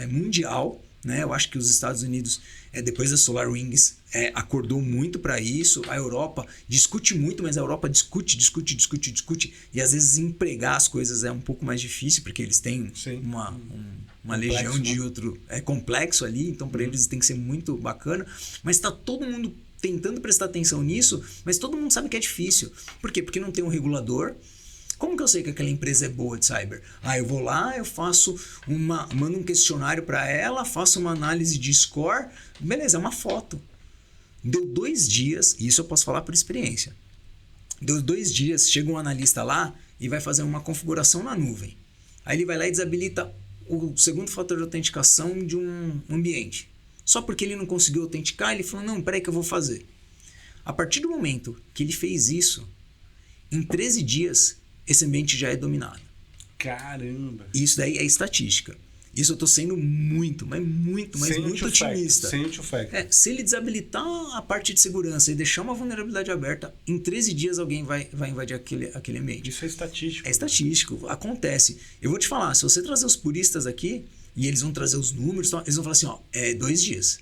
mundial. Né? Eu acho que os Estados Unidos, depois da SolarWinds, acordou muito para isso. A Europa discute muito, mas a Europa discute. E às vezes empregar as coisas é um pouco mais difícil, porque eles têm uma legião de outro... É complexo ali, então para eles tem que ser muito bacana. Mas está todo mundo tentando prestar atenção nisso, mas todo mundo sabe que é difícil. Por quê? Porque não tem um regulador. Como que eu sei que aquela empresa é boa de cyber? Eu vou lá, eu mando um questionário para ela, faço uma análise de score, beleza, é uma foto. Deu 2 dias, e isso eu posso falar por experiência. Deu 2 dias, chega um analista lá e vai fazer uma configuração na nuvem. Aí ele vai lá e desabilita o segundo fator de autenticação de um ambiente. Só porque ele não conseguiu autenticar, ele falou, não, peraí que eu vou fazer. A partir do momento que ele fez isso, em 13 dias, esse ambiente já é dominado. Caramba! Isso daí é estatística. Isso eu estou sendo muito otimista. Sem o two-factor. Se ele desabilitar a parte de segurança e deixar uma vulnerabilidade aberta, em 13 dias alguém vai invadir aquele ambiente. Isso é estatístico. É estatístico, acontece. Eu vou te falar, se você trazer os puristas aqui, e eles vão trazer os números, eles vão falar assim, 2 dias.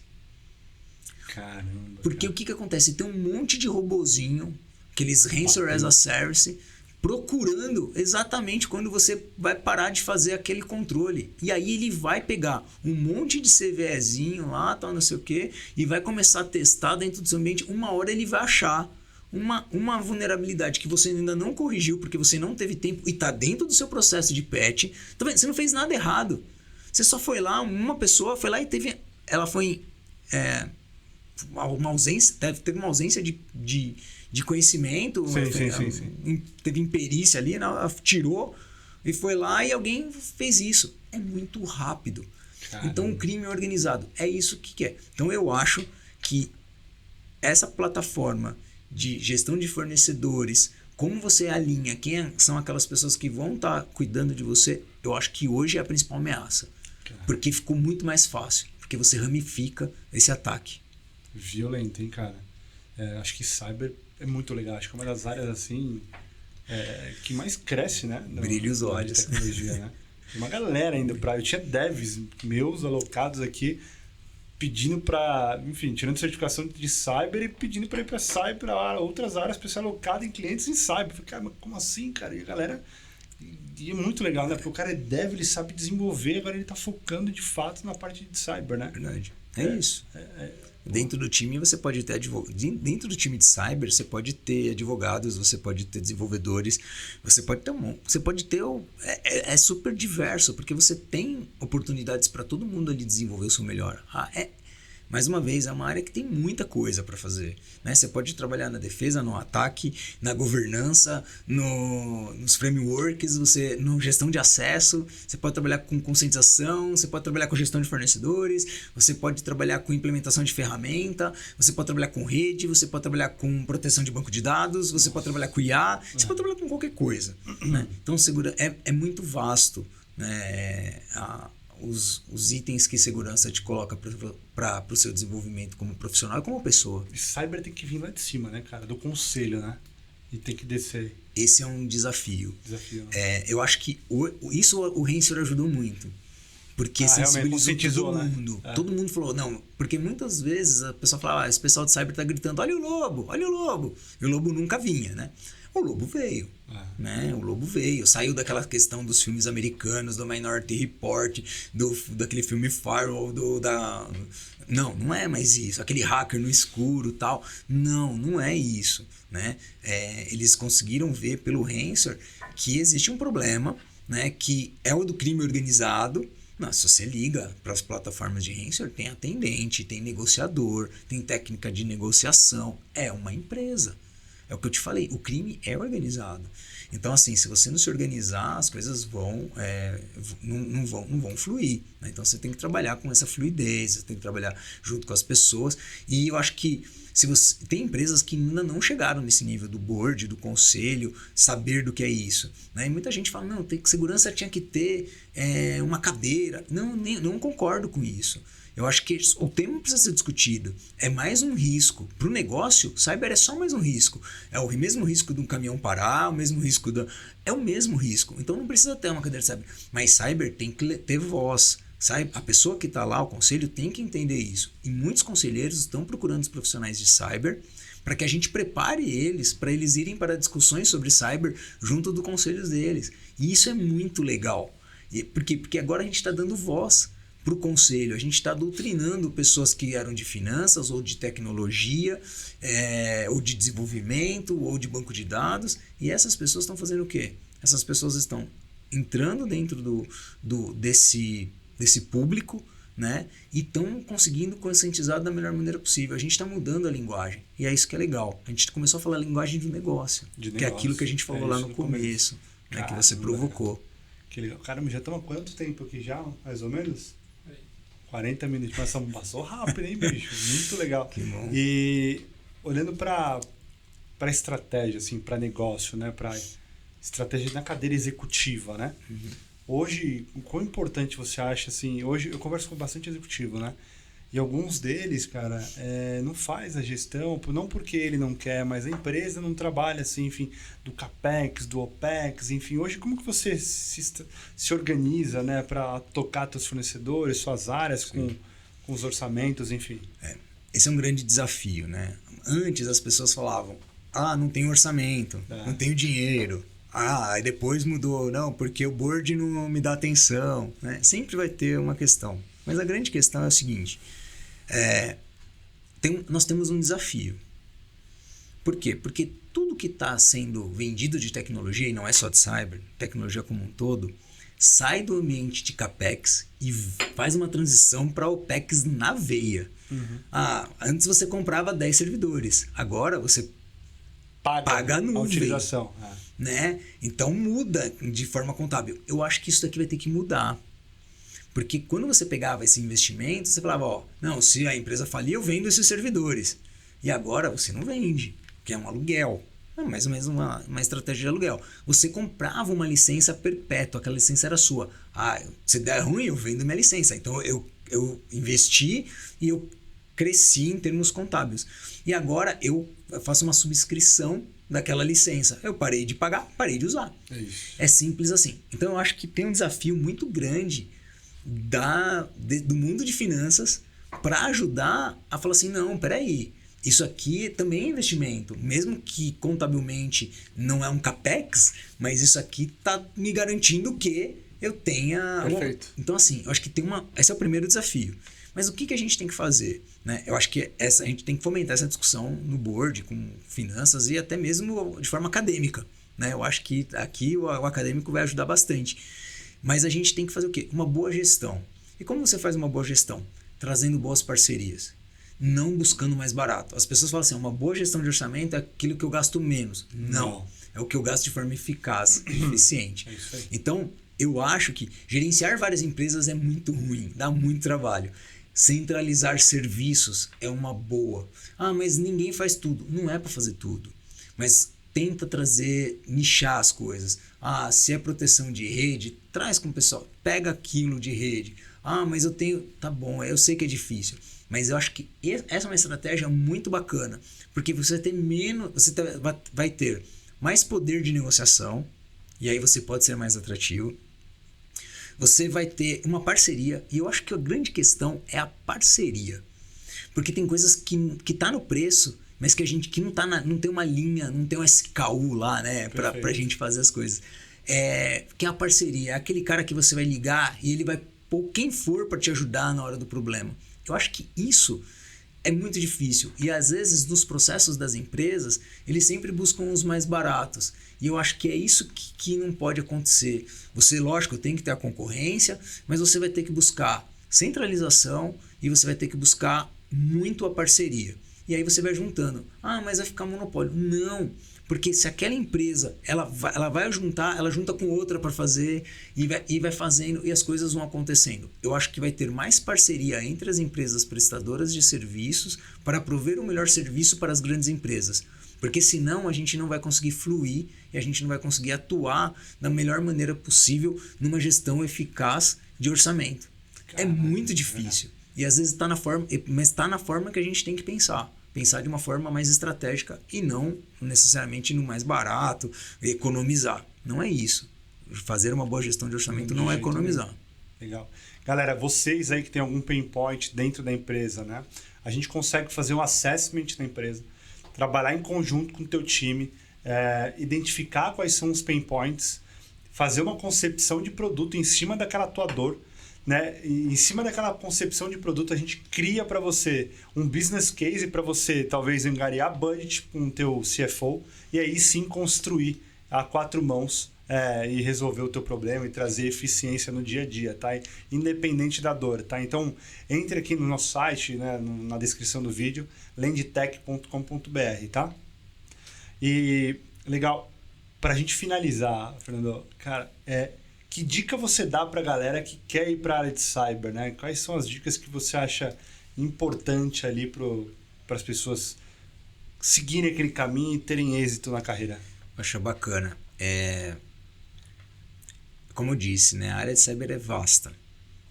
Caramba! Porque o que acontece? Tem um monte de robozinho, aqueles Ransomware as a Service, procurando exatamente quando você vai parar de fazer aquele controle. E aí ele vai pegar um monte de CVEzinho lá, tal, não sei o que, e vai começar a testar dentro do seu ambiente. Uma hora ele vai achar uma vulnerabilidade que você ainda não corrigiu, porque você não teve tempo e está dentro do seu processo de patch. Tá vendo? Você não fez nada errado. Você só foi lá, uma pessoa foi lá e teve... Ela foi... uma ausência, teve uma ausência de conhecimento, Sim. Teve imperícia ali, ela tirou e foi lá e alguém fez isso. É muito rápido. Caramba. Então, o crime organizado é isso que é. Então, eu acho que essa plataforma de gestão de fornecedores, como você alinha, quem são aquelas pessoas que vão estar cuidando de você, eu acho que hoje é a principal ameaça. Caramba. Porque ficou muito mais fácil, porque você ramifica esse ataque. Violento, hein, cara? Acho que cyber é muito legal. Acho que é uma das áreas, assim, que mais cresce, né? Brilha os olhos. Tecnologia, né? Tem uma galera indo pra... Eu tinha devs meus alocados aqui pedindo pra... Enfim, tirando certificação de cyber e pedindo pra ir pra cyber, pra outras áreas pra ser alocado em clientes em cyber. Eu falei, cara, mas como assim, cara? E a galera... E é muito legal, né? Porque o cara é dev, ele sabe desenvolver, agora ele tá focando de fato na parte de cyber, né? Verdade. Isso. Dentro do time você pode ter dentro do time de cyber você pode ter advogados, você pode ter desenvolvedores, você pode ter é super diverso, porque você tem oportunidades para todo mundo ali desenvolver o seu melhor. Mais uma vez, é uma área que tem muita coisa para fazer, né? Você pode trabalhar na defesa, no ataque, na governança, nos frameworks, na gestão de acesso, você pode trabalhar com conscientização, você pode trabalhar com gestão de fornecedores, você pode trabalhar com implementação de ferramenta, você pode trabalhar com rede, você pode trabalhar com proteção de banco de dados, você pode trabalhar com IA, você pode trabalhar com qualquer coisa, né? Então, é muito vasto, né? Os itens que segurança te coloca para o seu desenvolvimento como profissional e como pessoa. E cyber tem que vir lá de cima, né, cara? Do conselho, né? E tem que descer. Esse é um desafio. Eu acho que isso o Rensselaer ajudou muito. Porque sensibilizou todo mundo. Né? Todo mundo falou, não, porque muitas vezes a pessoa fala, esse pessoal de cyber tá gritando, olha o lobo. E o lobo nunca vinha, né? O lobo veio, né? O lobo veio, saiu daquela questão dos filmes americanos, do Minority Report, daquele filme Firewall, Não é mais isso, aquele hacker no escuro e tal. Não é isso, né? Eles conseguiram ver pelo Rensselaer que existe um problema, né? Que é o do crime organizado. Se você liga para as plataformas de Rensselaer, tem atendente, tem negociador, tem técnica de negociação. É uma empresa. É o que eu te falei, o crime é organizado. Então, assim, se você não se organizar, as coisas não vão fluir. Né? Então, você tem que trabalhar com essa fluidez, você tem que trabalhar junto com as pessoas. E eu acho que tem empresas que ainda não chegaram nesse nível do board, do conselho, saber do que é isso. Né? E muita gente fala, não, segurança tinha que ter uma cadeira. Não concordo com isso. Eu acho que o tema precisa ser discutido. É mais um risco. Para o negócio, cyber é só mais um risco. É o mesmo risco de um caminhão parar, o mesmo risco é o mesmo risco. Então não precisa ter uma cadeira de cyber. Mas cyber tem que ter voz. A pessoa que está lá, o conselho, tem que entender isso. E muitos conselheiros estão procurando os profissionais de cyber para que a gente prepare eles para eles irem para discussões sobre cyber junto do conselho deles. E isso é muito legal. Por quê? Porque agora a gente está dando voz para o conselho. A gente está doutrinando pessoas que eram de finanças ou de tecnologia, ou de desenvolvimento, ou de banco de dados. E essas pessoas estão fazendo o quê? Essas pessoas estão entrando dentro desse público, né? E estão conseguindo conscientizar da melhor maneira possível. A gente está mudando a linguagem. E é isso que é legal. A gente começou a falar a linguagem do negócio. Que é aquilo que a gente falou lá no começo. Né? Que você provocou. Que legal. Caramba, já estamos há quanto tempo aqui já? Mais ou menos? 40 minutos, mas passou rápido, hein, bicho? Muito legal. Que bom. E olhando para estratégia, assim, para negócio, né? Para estratégia na cadeira executiva, né? Uhum. Hoje, o quão importante você acha, assim... Hoje eu converso com bastante executivo, né? E alguns deles, cara, não faz a gestão, não porque ele não quer, mas a empresa não trabalha assim, enfim, do CAPEX, do OPEX, enfim. Hoje, como que você se organiza, né, para tocar seus fornecedores, suas áreas com os orçamentos, enfim? Esse é um grande desafio, né? Antes as pessoas falavam, não tenho orçamento, não tenho dinheiro. Aí depois mudou, não, porque o board não me dá atenção, né? Sempre vai ter uma questão. Mas a grande questão é o seguinte, nós temos um desafio. Por quê? Porque tudo que está sendo vendido de tecnologia, e não é só de cyber, tecnologia como um todo, sai do ambiente de CAPEX e faz uma transição para OPEX na veia. Uhum. Antes você comprava 10 servidores, agora você paga a nuvem. A utilização. Né? Então muda de forma contábil. Eu acho que isso daqui vai ter que mudar. Porque quando você pegava esse investimento, você falava, não, se a empresa falir, eu vendo esses servidores. E agora você não vende, que é um aluguel. É mais ou menos uma estratégia de aluguel. Você comprava uma licença perpétua, aquela licença era sua. Se der ruim, eu vendo minha licença. Então eu investi e eu cresci em termos contábeis. E agora eu faço uma subscrição daquela licença. Eu parei de pagar, parei de usar. É simples assim. Então eu acho que tem um desafio muito grande do mundo de finanças para ajudar a falar assim, não, peraí, isso aqui também é investimento, mesmo que contabilmente não é um CAPEX, mas isso aqui está me garantindo que eu tenha... Perfeito. Então assim, eu acho que esse é o primeiro desafio. Mas o que a gente tem que fazer? Né? Eu acho que a gente tem que fomentar essa discussão no board, com finanças e até mesmo de forma acadêmica. Né? Eu acho que aqui o acadêmico vai ajudar bastante. Mas a gente tem que fazer o quê? Uma boa gestão. E como você faz uma boa gestão? Trazendo boas parcerias. Não buscando mais barato. As pessoas falam assim, uma boa gestão de orçamento é aquilo que eu gasto menos. Não. É o que eu gasto de forma eficaz, eficiente. É isso aí. Então, eu acho que gerenciar várias empresas é muito ruim, dá muito trabalho. Centralizar serviços é uma boa. Mas ninguém faz tudo. Não é para fazer tudo. Mas tenta nichar as coisas. Se é proteção de rede, traz com o pessoal. Pega aquilo de rede. Mas eu tenho... Tá bom, eu sei que é difícil. Mas eu acho que essa é uma estratégia muito bacana. Porque você vai ter mais poder de negociação. E aí você pode ser mais atrativo. Você vai ter uma parceria, e eu acho que a grande questão é a parceria. Porque tem coisas que tá no preço, mas que não tem uma linha, não tem um SKU lá, né, pra gente fazer as coisas. Que é a parceria, é aquele cara que você vai ligar e ele vai pôr quem for para te ajudar na hora do problema. Eu acho que isso é muito difícil. E às vezes, nos processos das empresas, eles sempre buscam os mais baratos. E eu acho que é isso que não pode acontecer. Você, lógico, tem que ter a concorrência, mas você vai ter que buscar centralização e você vai ter que buscar muito a parceria. E aí você vai juntando. Ah, mas vai ficar monopólio. Não, porque se aquela empresa ela vai juntar, ela junta com outra para fazer e vai fazendo e as coisas vão acontecendo. Eu acho que vai ter mais parceria entre as empresas prestadoras de serviços para prover o melhor serviço para as grandes empresas. Porque senão a gente não vai conseguir fluir e a gente não vai conseguir atuar da melhor maneira possível numa gestão eficaz de orçamento. É muito difícil. E às vezes está na forma que a gente tem que pensar. Pensar de uma forma mais estratégica e não necessariamente no mais barato, economizar. Não é isso. Fazer uma boa gestão de orçamento não é economizar. Legal. Galera, vocês aí que tem algum pain point dentro da empresa, né? A gente consegue fazer um assessment da empresa, trabalhar em conjunto com o teu time, identificar quais são os pain points, fazer uma concepção de produto em cima daquela tua dor, né? E em cima daquela concepção de produto, a gente cria para você um business case para você talvez angariar budget com o teu CFO e aí sim construir a 4 mãos e resolver o teu problema e trazer eficiência no dia a dia, tá? Independente da dor, tá? Então, entre aqui no nosso site, né, na descrição do vídeo, lendtech.com.br, tá? E, legal, pra gente finalizar, Fernando, cara, que dica você dá pra galera que quer ir pra área de cyber, né? Quais são as dicas que você acha importante ali para as pessoas seguirem aquele caminho e terem êxito na carreira? Acho bacana. Como eu disse, né? A área de cyber é vasta.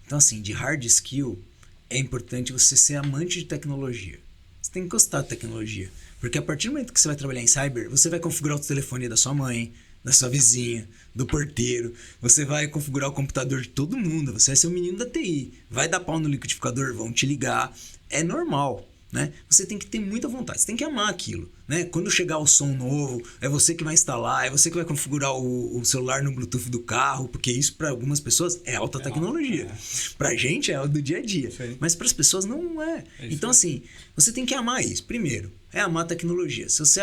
Então, assim, de hard skill, é importante você ser amante de tecnologia. Você tem que gostar de tecnologia. Porque a partir do momento que você vai trabalhar em cyber, você vai configurar o telefone da sua mãe, da sua vizinha, do porteiro. Você vai configurar o computador de todo mundo. Você vai ser o menino da TI. Vai dar pau no liquidificador, vão te ligar. É normal, né? Você tem que ter muita vontade. Você tem que amar aquilo, né? Quando chegar o som novo, é você que vai instalar, é você que vai configurar o celular no Bluetooth do carro, porque isso para algumas pessoas é alta tecnologia. Pra gente é do dia a dia, mas para as pessoas não é. Então assim, você tem que amar isso. Primeiro, é amar a tecnologia. Se você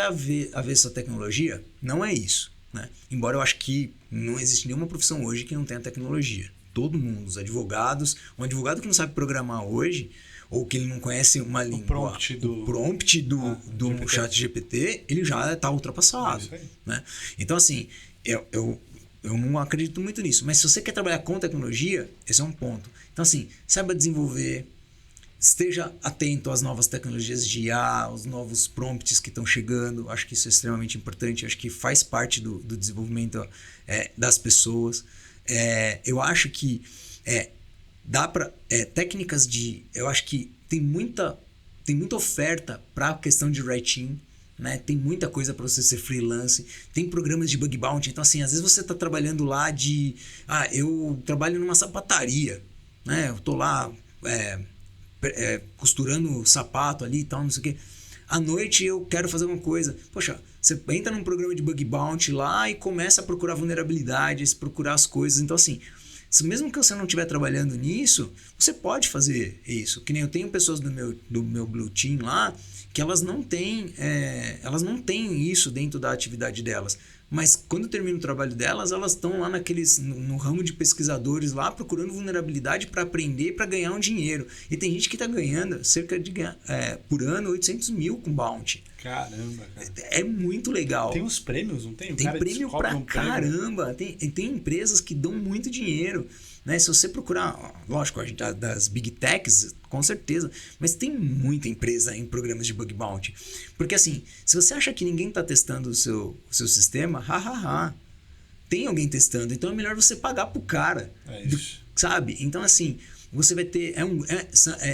avesso a tecnologia, não é isso, né? Embora eu acho que não existe nenhuma profissão hoje que não tenha tecnologia. Todo mundo, os advogados, um advogado que não sabe programar hoje, ou que ele não conhece uma língua, o prompt do chat GPT, ele já está ultrapassado, né? Então, assim, eu não acredito muito nisso. Mas se você quer trabalhar com tecnologia, esse é um ponto. Então, assim, saiba desenvolver, esteja atento às novas tecnologias de IA, aos novos prompts que estão chegando. Acho que isso é extremamente importante. Acho que faz parte do desenvolvimento das pessoas. Eu acho que dá para técnicas de... Eu acho que tem muita oferta para a questão de writing, né? Tem muita coisa para você ser freelance. Tem programas de bug bounty. Então, assim, às vezes você está trabalhando lá eu trabalho numa sapataria, né? Eu estou lá costurando sapato ali e tal, não sei o quê. À noite eu quero fazer uma coisa. Poxa, você entra num programa de bug bounty lá e começa a procurar vulnerabilidades, procurar as coisas. Então, assim, mesmo que você não estiver trabalhando nisso, você pode fazer isso. Que nem eu tenho pessoas do meu Blue Team lá que elas não têm isso dentro da atividade delas. Mas quando termina o trabalho delas, elas estão lá no ramo de pesquisadores lá procurando vulnerabilidade para aprender, para ganhar um dinheiro. E tem gente que está ganhando cerca de por ano 800 mil com bounty. Caramba, cara. É muito legal. Tem uns prêmios, não tem? Tem prêmio pra caramba. Tem empresas que dão muito dinheiro, né? Se você procurar, lógico, a gente, das Big Techs, com certeza, mas tem muita empresa em programas de bug bounty. Porque assim, se você acha que ninguém está testando o seu sistema, tem alguém testando, então é melhor você pagar pro cara. Sabe? Então assim, você vai ter...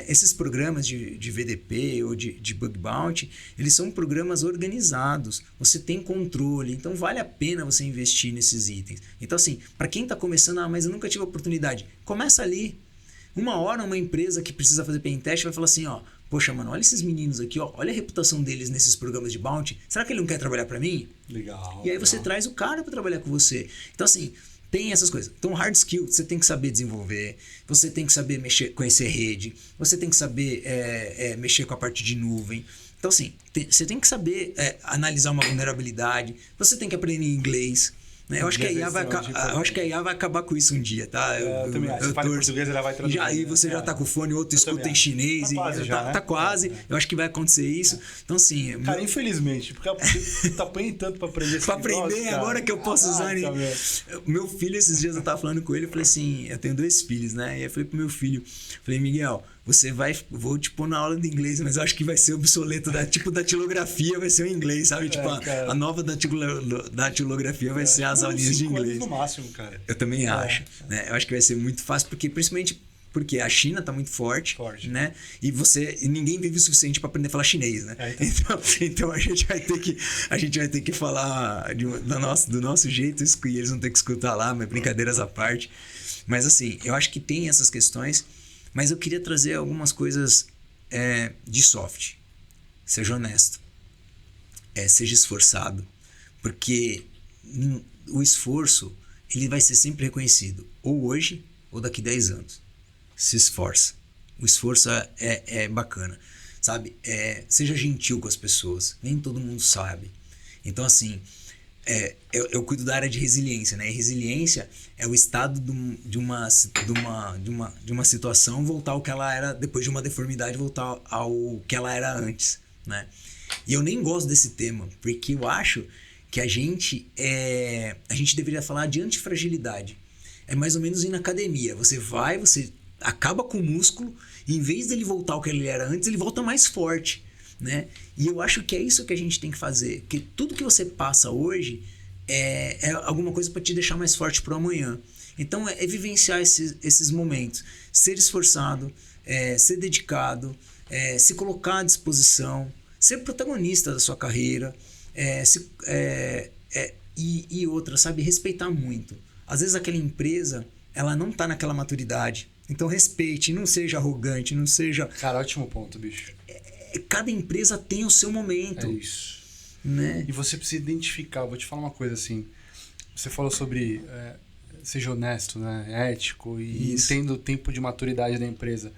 esses programas de VDP ou de bug bounty, eles são programas organizados. Você tem controle. Então, vale a pena você investir nesses itens. Então, assim, para quem está começando, mas eu nunca tive a oportunidade. Começa ali. Uma hora, uma empresa que precisa fazer pen test vai falar assim, poxa, mano, olha esses meninos aqui, olha a reputação deles nesses programas de bounty. Será que ele não quer trabalhar para mim? Legal. E aí você traz o cara para trabalhar com você. Então, assim... Tem essas coisas. Então, hard skill, você tem que saber desenvolver, você tem que saber conhecer rede, você tem que saber mexer com a parte de nuvem. Então, assim, você tem que saber analisar uma vulnerabilidade, você tem que aprender inglês, né? Eu acho que a IA vai acabar com isso um dia, tá? Eu também acho. Se fala em português, ela vai traduzir. Aí você já tá com o fone, outro escuta em chinês. Tá quase já, né? Tá quase. Eu acho que vai acontecer isso. Então, assim... Cara, infelizmente, porque tá apanhando tanto pra aprender esse pra aprender, negócio, agora que eu posso usar... Meu filho, esses dias eu tava falando com ele, eu falei assim... Eu tenho 2 filhos, né? E eu falei pro meu filho... Falei, Miguel... Vou te pôr na aula de inglês, mas eu acho que vai ser obsoleto. Tipo, datilografia vai ser o inglês, sabe? Tipo, a nova datilografia vai ser as aulinhas de inglês. No máximo, cara. Eu também acho. Né? Eu acho que vai ser muito fácil, principalmente porque a China tá muito forte. Né? E ninguém vive o suficiente para aprender a falar chinês, né? Então a gente vai ter que falar do nosso jeito e eles vão ter que escutar lá, mas brincadeiras à parte. Mas assim, eu acho que tem essas questões. Mas eu queria trazer algumas coisas de soft. Seja honesto. Seja esforçado. Porque o esforço ele vai ser sempre reconhecido. Ou hoje, ou daqui 10 anos. Se esforça. O esforço é bacana. Sabe? Seja gentil com as pessoas. Nem todo mundo sabe. Então, assim... Eu cuido da área de resiliência, né? E resiliência é o estado de uma situação voltar ao que ela era depois de uma deformidade, voltar ao que ela era antes, né? E eu nem gosto desse tema, porque eu acho que a gente deveria falar de antifragilidade. É mais ou menos ir na academia. Você acaba com o músculo e em vez dele voltar ao que ele era antes, ele volta mais forte. Né? E eu acho que é isso que a gente tem que fazer, porque tudo que você passa hoje é alguma coisa para te deixar mais forte para o amanhã. Então é vivenciar esses momentos, ser esforçado, ser dedicado, se colocar à disposição, ser protagonista da sua carreira, e outra, sabe, respeitar muito. Às vezes aquela empresa ela não está naquela maturidade, então respeite, não seja arrogante, não seja... Cara, ótimo ponto, bicho. Cada empresa tem o seu momento. É isso. Né? E você precisa identificar. Vou te falar uma coisa assim. Você falou sobre seja honesto, né? Ético e entenda o tempo de maturidade da empresa.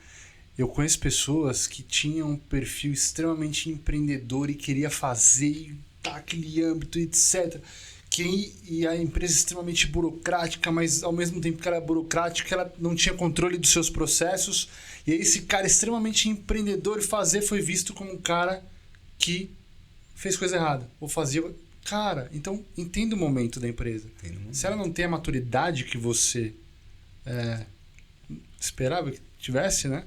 Eu conheço pessoas que tinham um perfil extremamente empreendedor e queria fazer e tá aquele âmbito, etc. E a empresa é extremamente burocrática, mas ao mesmo tempo que ela é burocrática, ela não tinha controle dos seus processos. E aí esse cara extremamente empreendedor foi visto como um cara que fez coisa errada. Ou fazia... Cara, então entenda o momento da empresa. Se ela não tem a maturidade que você esperava que tivesse, né?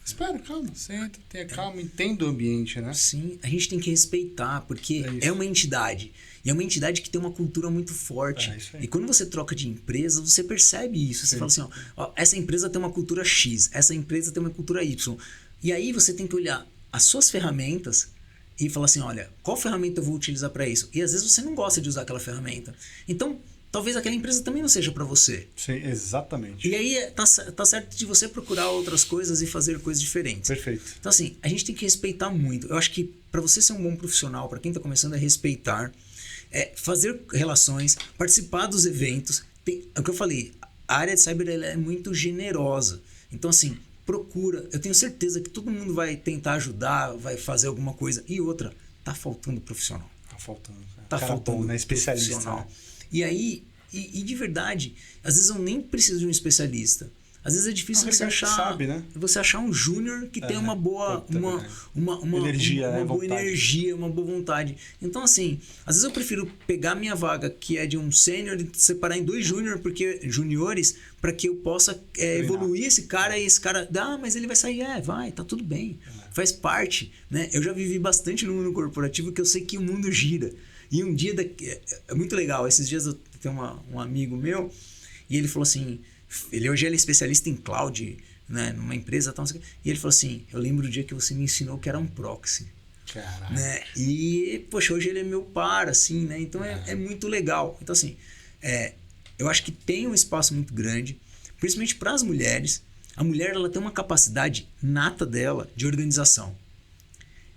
Espera, calma, senta, tenha calma, entenda o ambiente, né? Sim, a gente tem que respeitar, porque é uma entidade. E é uma entidade que tem uma cultura muito forte. E quando você troca de empresa, você percebe isso. Você fala assim, ó, essa empresa tem uma cultura X, essa empresa tem uma cultura Y. E aí você tem que olhar as suas ferramentas e falar assim, olha, qual ferramenta eu vou utilizar para isso? E às vezes você não gosta de usar aquela ferramenta. Então, talvez aquela empresa também não seja para você. Sim, exatamente. E aí tá certo de você procurar outras coisas e fazer coisas diferentes. Perfeito. Então assim, a gente tem que respeitar muito. Eu acho que para você ser um bom profissional, para quem está começando, é respeitar, fazer relações, participar dos eventos. É o que eu falei, a área de cyber ela é muito generosa. Então assim, procura. Eu tenho certeza que todo mundo vai tentar ajudar, vai fazer alguma coisa. E outra, tá faltando profissional. Tá faltando. Tá faltando bom, né? Especialista. Né? E aí, e de verdade, às vezes eu nem preciso de um especialista. Às vezes é difícil você achar um júnior que tem uma boa energia, uma boa energia, uma boa vontade. Então assim, às vezes eu prefiro pegar minha vaga, que é de um sênior, e separar em 2 juniores, para que eu possa evoluir esse cara, e esse cara, mas ele vai sair, tá tudo bem, faz parte, né? Eu já vivi bastante no mundo corporativo, que eu sei que o mundo gira. E um dia, é muito legal, esses dias eu tenho um amigo meu, e ele falou assim, hoje ele é especialista em cloud, né, numa empresa tal, e ele falou assim, eu lembro do dia que você me ensinou que era um proxy. Caralho. Né? E, poxa, hoje ele é meu par, assim, né? Então é muito legal. Então, assim, eu acho que tem um espaço muito grande, principalmente para as mulheres. A mulher, ela tem uma capacidade nata dela de organização.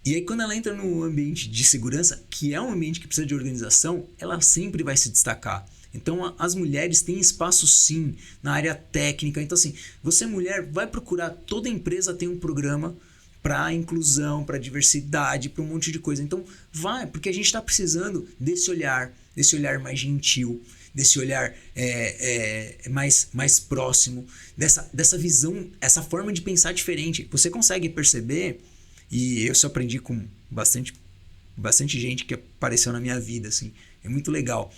E aí, quando ela entra no ambiente de segurança, que é um ambiente que precisa de organização, ela sempre vai se destacar. Então, as mulheres têm espaço, sim, na área técnica. Então, assim, você, mulher, vai procurar... Toda empresa tem um programa para inclusão, para diversidade, para um monte de coisa. Então, vai, porque a gente está precisando desse olhar mais gentil, desse olhar mais próximo, dessa visão, essa forma de pensar diferente. Você consegue perceber, e eu só aprendi com bastante gente que apareceu na minha vida, assim, é muito legal,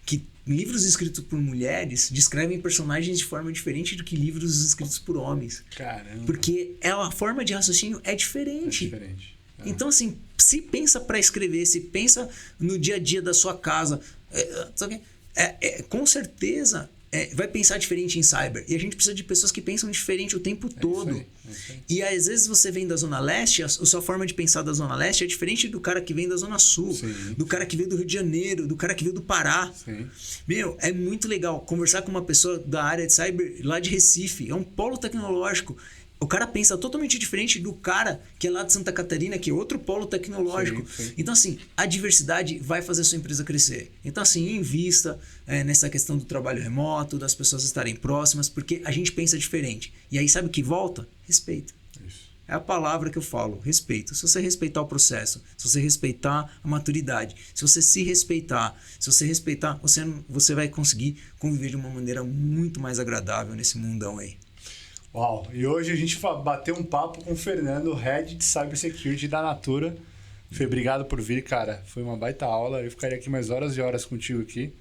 que livros escritos por mulheres descrevem personagens de forma diferente do que livros escritos por homens. Caramba. Porque a forma de raciocínio é diferente. É diferente. Então, assim, se pensa para escrever, se pensa no dia a dia da sua casa, com certeza vai pensar diferente em cyber. E a gente precisa de pessoas que pensam diferente o tempo todo. Isso aí. E às vezes você vem da Zona Leste, a sua forma de pensar da Zona Leste é diferente do cara que vem da Zona Sul, do cara que veio do Rio de Janeiro, do cara que veio do Pará. Sim. Meu, é muito legal conversar com uma pessoa da área de cyber lá de Recife. É um polo tecnológico. O cara pensa totalmente diferente do cara que é lá de Santa Catarina, que é outro polo tecnológico. Sim. Então, assim, a diversidade vai fazer a sua empresa crescer. Então, assim, invista nessa questão do trabalho remoto, das pessoas estarem próximas, porque a gente pensa diferente. E aí, sabe o que volta? Respeito. Isso. É a palavra que eu falo, respeito. Se você respeitar o processo, se você respeitar a maturidade, se você se respeitar, você vai conseguir conviver de uma maneira muito mais agradável nesse mundão aí. Uau! E hoje a gente bateu um papo com o Fernando, Head de Cybersecurity da Natura. Fê, obrigado por vir, cara. Foi uma baita aula. Eu ficaria aqui mais horas e horas contigo aqui.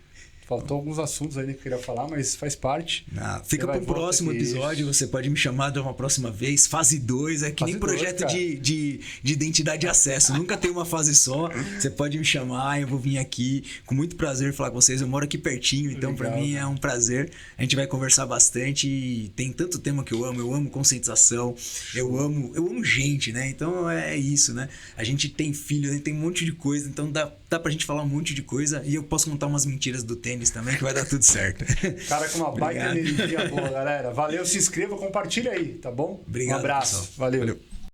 Faltou alguns assuntos ainda que eu queria falar, mas faz parte. Fica para o próximo episódio, você pode me chamar de uma próxima vez. Fase 2, é que fase nem projeto de identidade e acesso. Nunca tem uma fase só. Você pode me chamar, eu vou vir aqui com muito prazer falar com vocês. Eu moro aqui pertinho, então para mim é um prazer. A gente vai conversar bastante e tem tanto tema que eu amo conscientização, eu amo gente, né? Então é isso, né? A gente tem filho, a gente tem um monte de coisa, então dá pra gente falar um monte de coisa e eu posso contar umas mentiras do tênis também que vai dar tudo certo. Cara com uma baita energia boa, galera. Valeu, se inscreva, compartilha aí, tá bom? Obrigado, um abraço. Pessoal. Valeu.